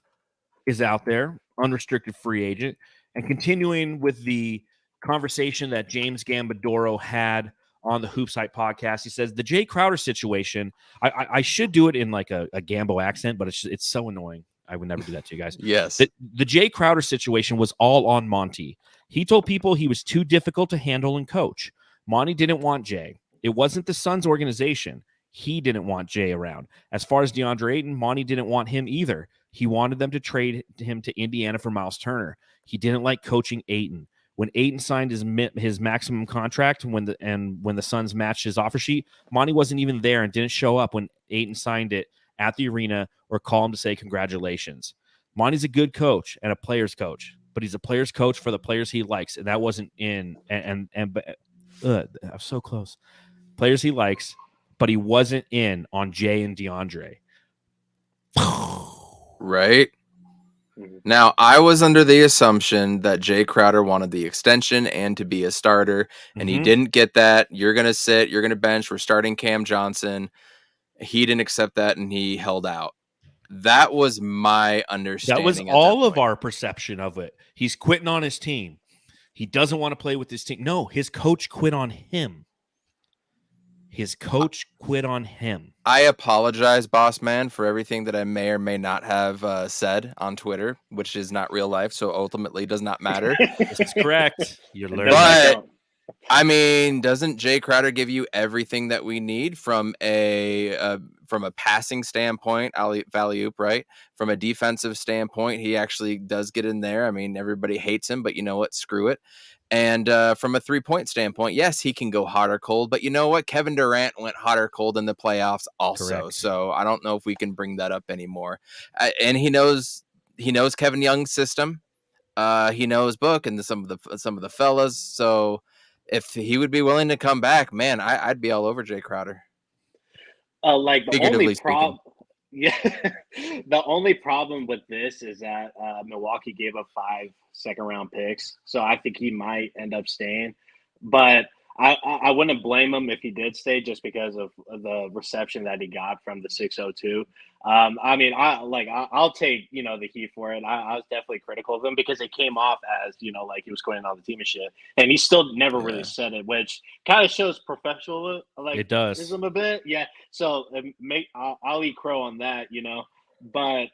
is out there, unrestricted free agent, and continuing with the conversation that James Gambadoro had on the Hoops Hype podcast. He says the Jay Crowder situation, I should do it in like a Gambo accent, but it's so annoying. I would never do that to you guys. Yes. The Jay Crowder situation was all on Monty. He told people he was too difficult to handle and coach. Monty didn't want Jay. It wasn't the Suns organization. He didn't want Jay around. As far as DeAndre Ayton, Monty didn't want him either. He wanted them to trade him to Indiana for Miles Turner. He didn't like coaching Ayton. When Ayton signed his maximum contract, when the Suns matched his offer sheet, Monty wasn't even there and didn't show up when Ayton signed it at the arena or call him to say congratulations. Monty's a good coach and a player's coach, but he's a player's coach for the players he likes, and that wasn't in. I'm so close. Players he likes, but he wasn't in on Jay and DeAndre. Right. Now, I was under the assumption that Jay Crowder wanted the extension and to be a starter, and he didn't get that. You're going to sit, you're going to bench. We're starting Cam Johnson. He didn't accept that, and he held out. That was my understanding. That was all of our perception of it. He's quitting on his team. He doesn't want to play with his team. No, his coach quit on him. His coach quit on him. I apologize, boss man, for everything that I may or may not have said on Twitter, which is not real life, so ultimately does not matter. This is correct. You're learning. But I mean, doesn't Jay Crowder give you everything that we need from a passing standpoint, alley-oop, right? From a defensive standpoint, he actually does get in there. I mean, everybody hates him, but you know what? Screw it. And from a three-point standpoint, yes, he can go hot or cold, but you know what? Kevin Durant went hot or cold in the playoffs also. Correct. So I don't know if we can bring that up anymore. And he knows Kevin Young's system. He knows Book and some of the fellas. So if he would be willing to come back, man, I'd be all over Jay Crowder. Like the only problem, the only problem with this is that Milwaukee gave up 5 second-round picks, so I think he might end up staying. But I wouldn't blame him if he did stay, just because of the reception that he got from the 602. I mean, I'll take the heat for it. I was definitely critical of him because it came off as like he was quitting on the team and shit, and he still never really said it, which kind of shows professional it does a bit. Yeah, so I'll eat crow on that, but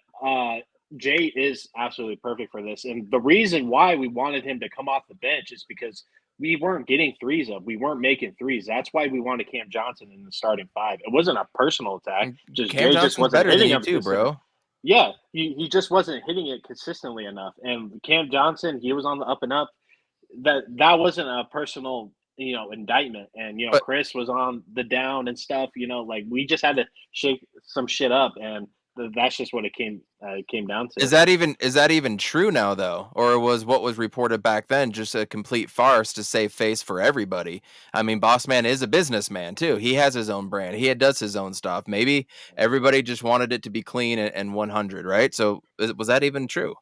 Jay is absolutely perfect for this, and the reason why we wanted him to come off the bench is because we weren't getting threes up. We weren't making threes. That's why we wanted Cam Johnson in the starting 5. It wasn't a personal attack. Jay just wasn't hitting him too, bro. Yeah, he just wasn't hitting it consistently enough. And Cam Johnson, he was on the up and up. That wasn't a personal, indictment. And but Chris was on the down and stuff. Like we just had to shake some shit up, and that's just what it came down to. Is that even true now, though, or was what was reported back then just a complete farce to save face for everybody? I mean, Boss Man is a businessman too. He has his own brand. He does his own stuff. Maybe everybody just wanted it to be clean and 100, right? So was that even true?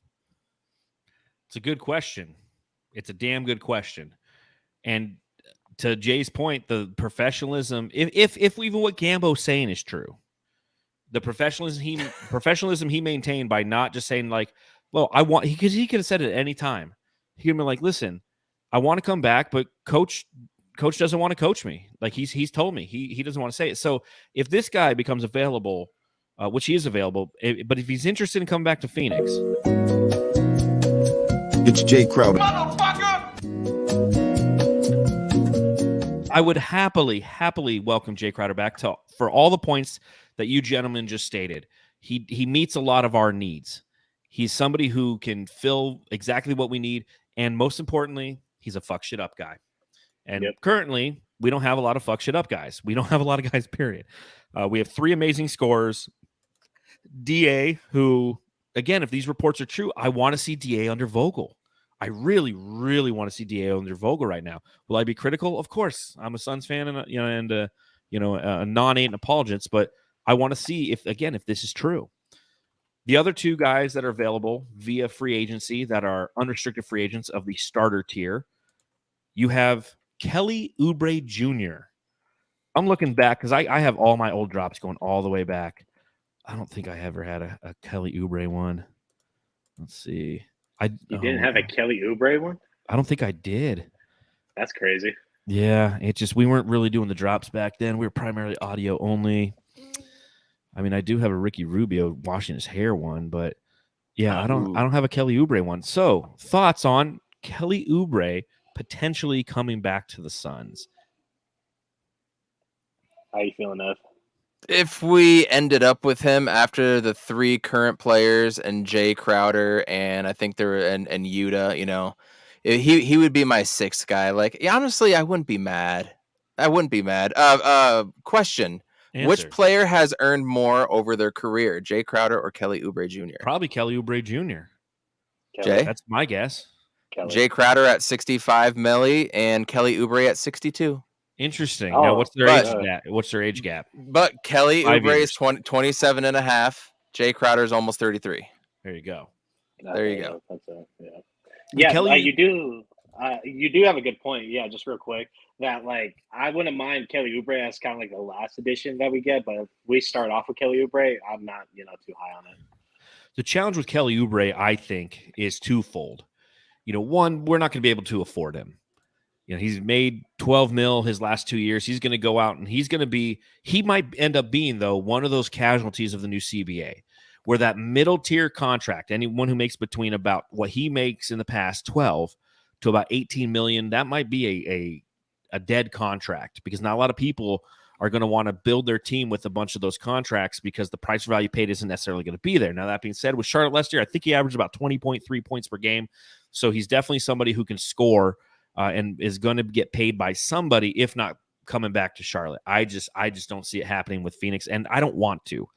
It's a good question. It's a damn good question. And to Jay's point, the professionalism, if even what Gambo's saying is true, the professionalism he maintained by not just saying like, well, because he could have said it at any time. He could have been like, listen, I want to come back, but coach doesn't want to coach me. Like he's told me he doesn't want to say it. So if this guy becomes available, which he is available, but if he's interested in coming back to Phoenix, it's Jay Crowder. I would happily welcome Jay Crowder back for all the points that you gentlemen just stated. He meets a lot of our needs. He's somebody who can fill exactly what we need, and most importantly, he's a fuck shit up guy. And currently, we don't have a lot of fuck shit up guys. We don't have a lot of guys, period. We have 3 amazing scorers. DA, who, again, if these reports are true, I want to see DA under Vogel. I really, really want to see DA under Vogel right now. Will I be critical? Of course. I'm a Suns fan and a non-Ayton apologist, but I want to see if this is true. The other two guys that are available via free agency that are unrestricted free agents of the starter tier, you have Kelly Oubre Jr. I'm looking back because I have all my old drops going all the way back. I don't think I ever had a Kelly Oubre one. Let's see. You didn't have a Kelly Oubre one? I don't think I did. That's crazy. Yeah, it just we weren't really doing the drops back then. We were primarily audio only. I mean, I do have a Ricky Rubio washing his hair one, but yeah, I don't have a Kelly Oubre one. So, thoughts on Kelly Oubre potentially coming back to the Suns? How you feeling, Ev? If we ended up with him after the 3 current players and Jay Crowder and I think there were and Yuta, you know, he would be my 6th guy. Like, honestly, I wouldn't be mad. Question. Answer. Which player has earned more over their career, Jay Crowder or Kelly Oubre Jr.? Probably Kelly Oubre Jr. Jay? That's my guess. Kelly. Jay Crowder at 65 milli and Kelly Oubre at 62. Interesting. Now, what's their age gap? What's their age gap? But Kelly 5 Oubre years. is 27 and a half. Jay Crowder is almost 33. There you go. There you go. That's yeah, Kelly, you do have a good point. Yeah, just real quick. That I wouldn't mind Kelly Oubre as kind of like the last edition that we get, but if we start off with Kelly Oubre, I'm not too high on it. The challenge with Kelly Oubre, I think, is twofold. One, we're not going to be able to afford him. He's made 12 mil his last 2 years. He's going to go out and he might end up being, though, one of those casualties of the new CBA, where that middle tier contract, anyone who makes between about what he makes in the past 12 to about 18 million, that might be a dead contract, because not a lot of people are going to want to build their team with a bunch of those contracts because the price value paid isn't necessarily going to be there. Now, that being said, with Charlotte last year, I think he averaged about 20.3 points per game. So he's definitely somebody who can score and is going to get paid by somebody, if not coming back to Charlotte. I just don't see it happening with Phoenix, and I don't want to.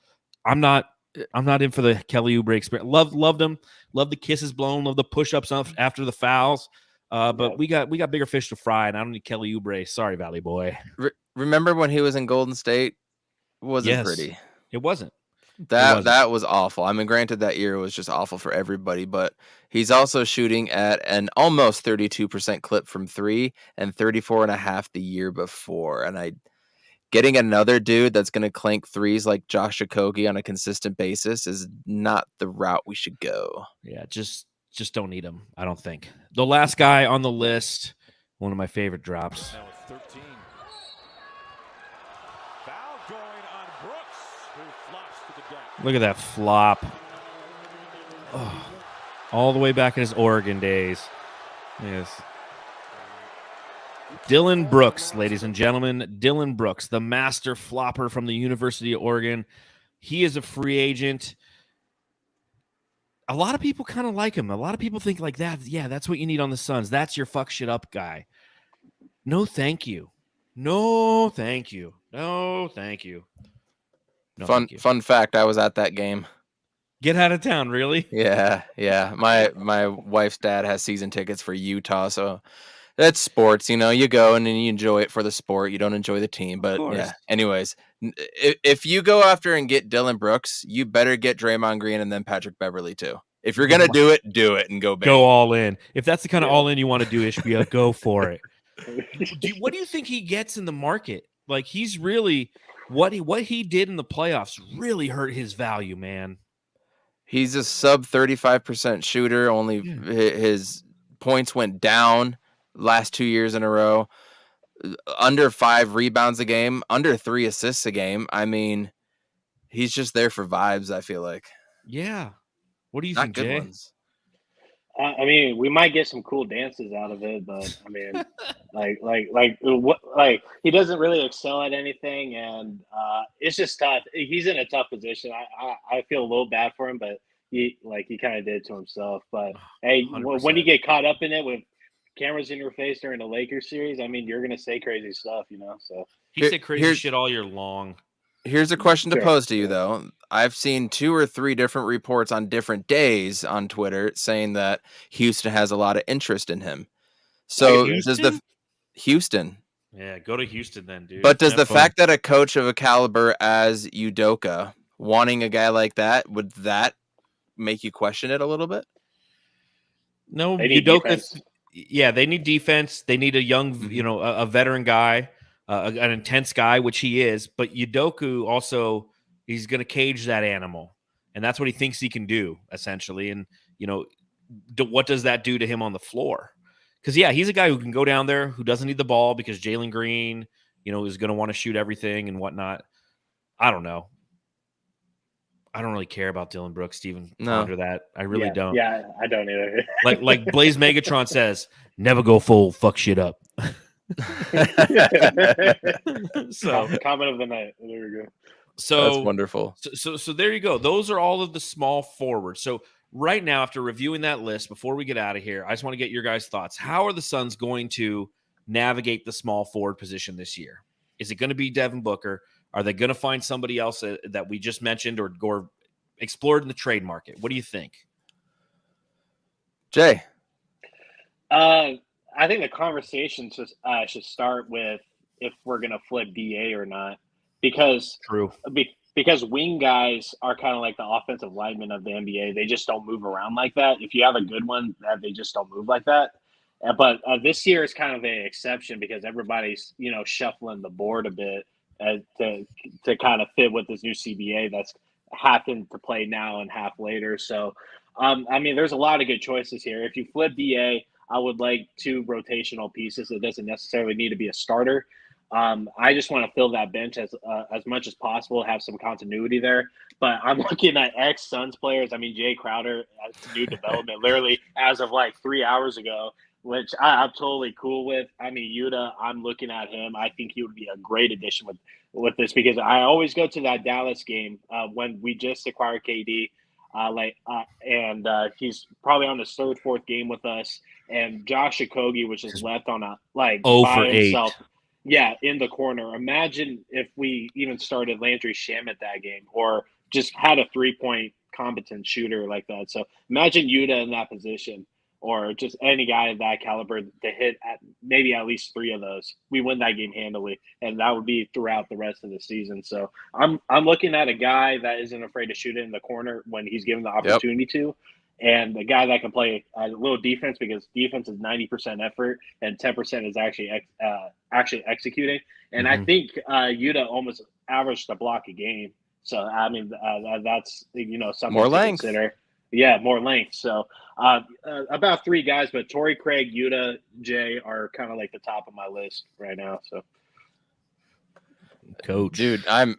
I'm not in for the Kelly Oubre experience. Loved him. Love the kisses blown. Love the push-ups after the fouls. But we got bigger fish to fry, and I don't need Kelly Oubre. Sorry, Valley Boy. Remember when he was in Golden State? Wasn't pretty. It wasn't. That was awful. I mean, granted, that year was just awful for everybody, but he's also shooting at an almost 32% clip from 3 and 34.5 the year before. And getting another dude that's going to clank threes like Josh Okogie on a consistent basis is not the route we should go. Yeah, just don't need him, I don't think. The last guy on the list, one of my favorite drops. Now it's 13. Foul going on Brooks, who flops to the deck. Look at that flop. Oh, all the way back in his Oregon days. Yes. Dylan Brooks, ladies and gentlemen. Dylan Brooks, the master flopper from the University of Oregon. He is a free agent. A lot of people kind of like him. A lot of people think like that. Yeah, that's what you need on the Suns. That's your fuck shit up guy. No, thank you. No, thank you. No, thank you. No, Fun thank you. Fun fact, I was at that game. Get out of town, really? Yeah. My wife's dad has season tickets for Utah, so that's sports. You go and then you enjoy it for the sport. You don't enjoy the team, but yeah. Anyways, if you go after and get Dylan Brooks, you better get Draymond Green and then Patrick Beverly too. If you're gonna do it and go big. Go all in. If that's the kind of all in you want to do, Ishbia, go for it. What do you think he gets in the market? Like, he's really what he did in the playoffs really hurt his value, man. He's a sub 35% shooter. Only his points went down last 2 years in a row. Under 5 rebounds a game, under 3 assists a game. I mean, he's just there for vibes, I feel like. Yeah. What do you Not think, good Jay? ones. I mean, we might get some cool dances out of it, but I mean, he doesn't really excel at anything, and it's just tough. He's in a tough position. I feel a little bad for him, but he kind of did it to himself. But hey, 100%. when you get caught up in it with cameras in your face during the Lakers series, I mean, you're gonna say crazy stuff, So He said crazy shit all year long. Here's a question to pose to you, though. I've seen 2 or 3 different reports on different days on Twitter saying that Houston has a lot of interest in him. So Houston? does Houston? Yeah, go to Houston then, dude. But does Have the fun. fact that a coach of a caliber as Udoka wanting a guy like that, would that make you question it a little bit? No, They need Udoka. defense. Yeah, they need defense. They need a young, a veteran guy, an intense guy, which he is. But Udoka also, he's going to cage that animal, and that's what he thinks he can do essentially. And what does that do to him on the floor? Because yeah, he's a guy who can go down there, who doesn't need the ball because Jalen Green, is going to want to shoot everything and whatnot. I don't know. I don't really care about Dylan Brooks, Steven. No. Ponder that. I really don't. Yeah, I don't either. Like Blaze Megatron says, never go full fuck shit up. So comment of the night. There we go. So that's wonderful. So there you go. Those are all of the small forwards. So right now, after reviewing that list, before we get out of here, I just want to get your guys' thoughts. How are the Suns going to navigate the small forward position this year? Is it going to be Devin Booker? Are they going to find somebody else that we just mentioned or explored in the trade market? What do you think? Jay? I think the conversation should start with if we're going to flip BA or not. Because wing guys are kind of like the offensive linemen of the NBA. They just don't move around like that. If you have a good one, they just don't move like that. But this year is kind of an exception because everybody's, shuffling the board a bit to kind of fit with this new CBA that's happened to play now and half later. So, there's a lot of good choices here. If you flip BA, I would like 2 rotational pieces. It doesn't necessarily need to be a starter. I just want to fill that bench as much as possible, have some continuity there. But I'm looking at ex-Suns players. Jay Crowder, new development, literally as of like 3 hours ago, which I'm totally cool with. Yuta, I'm looking at him. I think he would be a great addition with this because I always go to that Dallas game when we just acquired KD. And he's probably on his 3rd, 4th game with us. And Josh Okogie, which is left on a by himself. 8. Yeah, in the corner. Imagine if we even started Landry Shamet that game or just had a 3-point competent shooter like that. So imagine Yuta in that position or just any guy of that caliber to hit maybe at least 3 of those. We win that game handily, and that would be throughout the rest of the season. So I'm looking at a guy that isn't afraid to shoot it in the corner when he's given the opportunity to. And the guy that can play a little defense because defense is 90% effort and 10% is actually executing. And I think Yuta almost averaged a block a game. So, that's, something more to length. Consider. Yeah, more length. So about 3 guys, but Torrey Craig, Yuta, Jay are kind of like the top of my list right now. So, Coach, dude, I'm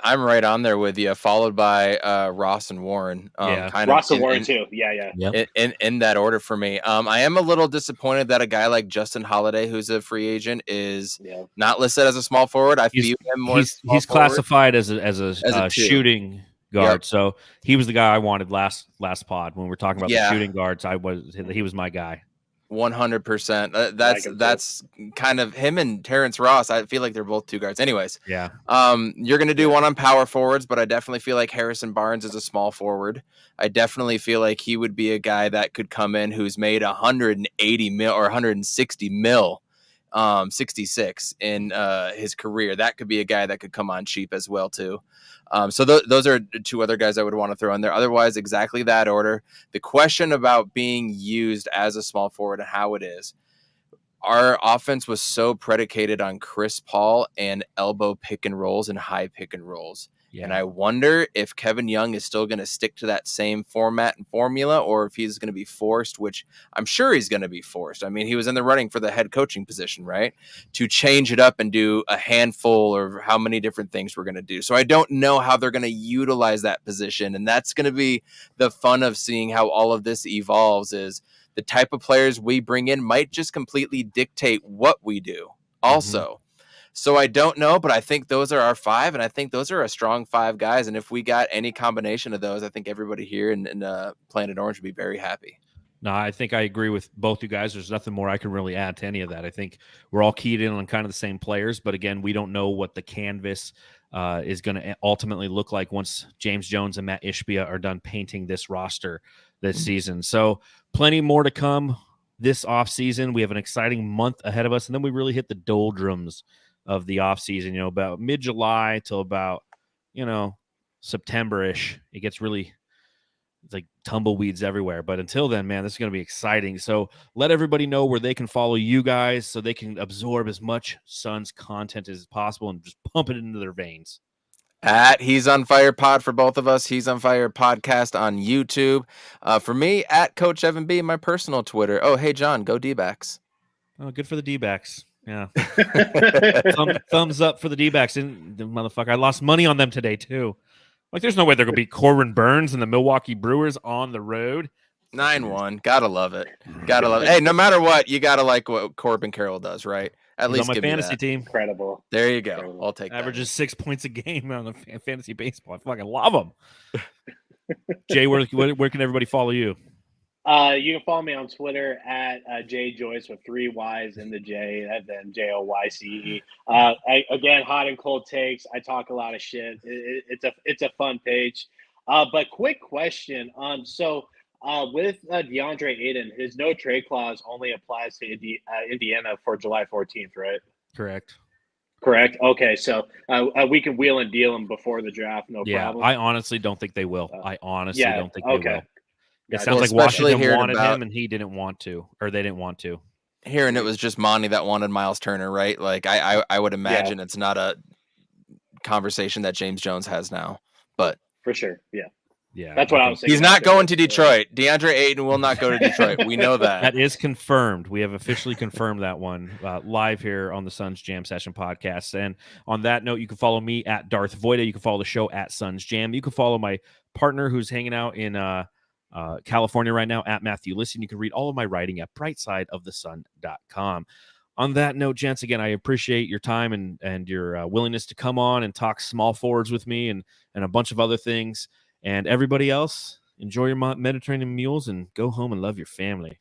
right on there with you, followed by Ross and Warren. Ross and Warren too. Yeah. Yep. In that order for me. I am a little disappointed that a guy like Justin Holiday, who's a free agent, is not listed as a small forward. I feel him more. He's classified as a shooting guard. Yep. So he was the guy I wanted last pod when we were talking about the shooting guards. He was my guy. 100%. That's kind of him and Terrence Ross. I feel like they're both 2 guards. Anyways, yeah. You're going to do one on power forwards, but I definitely feel like Harrison Barnes is a small forward. I definitely feel like he would be a guy that could come in who's made 180 mil or 160 mil, 66 in his career. That could be a guy that could come on cheap as well too. So those are 2 other guys I would want to throw in there. Otherwise, exactly that order. The question about being used as a small forward and how it is. Our offense was so predicated on Chris Paul and elbow pick and rolls and high pick and rolls. Yeah. And I wonder if Kevin Young is still going to stick to that same format and formula, or if he's going to be forced, which I'm sure he's going to be forced. He was in the running for the head coaching position, right? To change it up and do a handful or how many different things we're going to do. So I don't know how they're going to utilize that position. And that's going to be the fun of seeing how all of this evolves, is the type of players we bring in might just completely dictate what we do also. So I don't know, but I think those are our 5, and I think those are a strong 5 guys. And if we got any combination of those, I think everybody here in Planet Orange would be very happy. No, I think I agree with both you guys. There's nothing more I can really add to any of that. I think we're all keyed in on kind of the same players, but again, we don't know what the canvas is going to ultimately look like once James Jones and Matt Ishbia are done painting this roster this season. So plenty more to come. this offseason. We have an exciting month ahead of us, and then we really hit the doldrums of the offseason, you know, about mid-July till about, you know, September-ish. It gets really, it's like tumbleweeds everywhere. But until then, man, this is going to be exciting. So let everybody know where they can follow you guys so they can absorb as much Suns content as possible and just pump it into their veins. At He's on Fire Pod for both of us. He's on Fire Podcast on YouTube. For me, at CoachEvanB, my personal Twitter. Oh, hey, John, go D-backs. Oh, good for the D-backs. Yeah. Thumbs up for the D-backs. And the motherfucker, I lost money on them today, too. Like, there's no way they're going to beat Corbin Burns and the Milwaukee Brewers on the road. 9-1. Gotta love it. Gotta love it. Hey, no matter what, you gotta like what Corbin Carroll does, right? At He's least on my give me fantasy that. team. Incredible. There you go. Incredible. I'll take that. Averages 6 points a game on the fantasy baseball. I fucking love him. Jay, where can everybody follow you? You can follow me on Twitter at JJoyce with 3 Y's in the J and then JOYCE. Again, hot and cold takes. I talk a lot of shit. It's a fun page. But quick question. So with DeAndre Ayton, his no trade clause only applies to Indiana for July 14th, right? Correct. Okay, so we can wheel and deal him before the draft, no problem. I honestly don't think they will. I honestly don't think they will. It Gotcha. sounds like Especially Washington wanted him and he didn't want to, or they didn't want to. Hearing it was just Monty that wanted Miles Turner, right? Like I would imagine it's not a conversation that James Jones has now, but for sure, yeah, that's what I was thinking. He's not going to Detroit. DeAndre Ayton will not go to Detroit. We know that. That is confirmed. We have officially confirmed that one live here on the Suns Jam Session podcast. And on that note, you can follow me at Darth Voida. You can follow the show at Suns Jam. You can follow my partner who's hanging out in California right now at Matthew Listen. You can read all of my writing at brightsideofthesun.com. On that note, gents, again, I appreciate your time and your willingness to come on and talk small forwards with me and a bunch of other things. And everybody else, enjoy your Mediterranean meals and go home and love your family.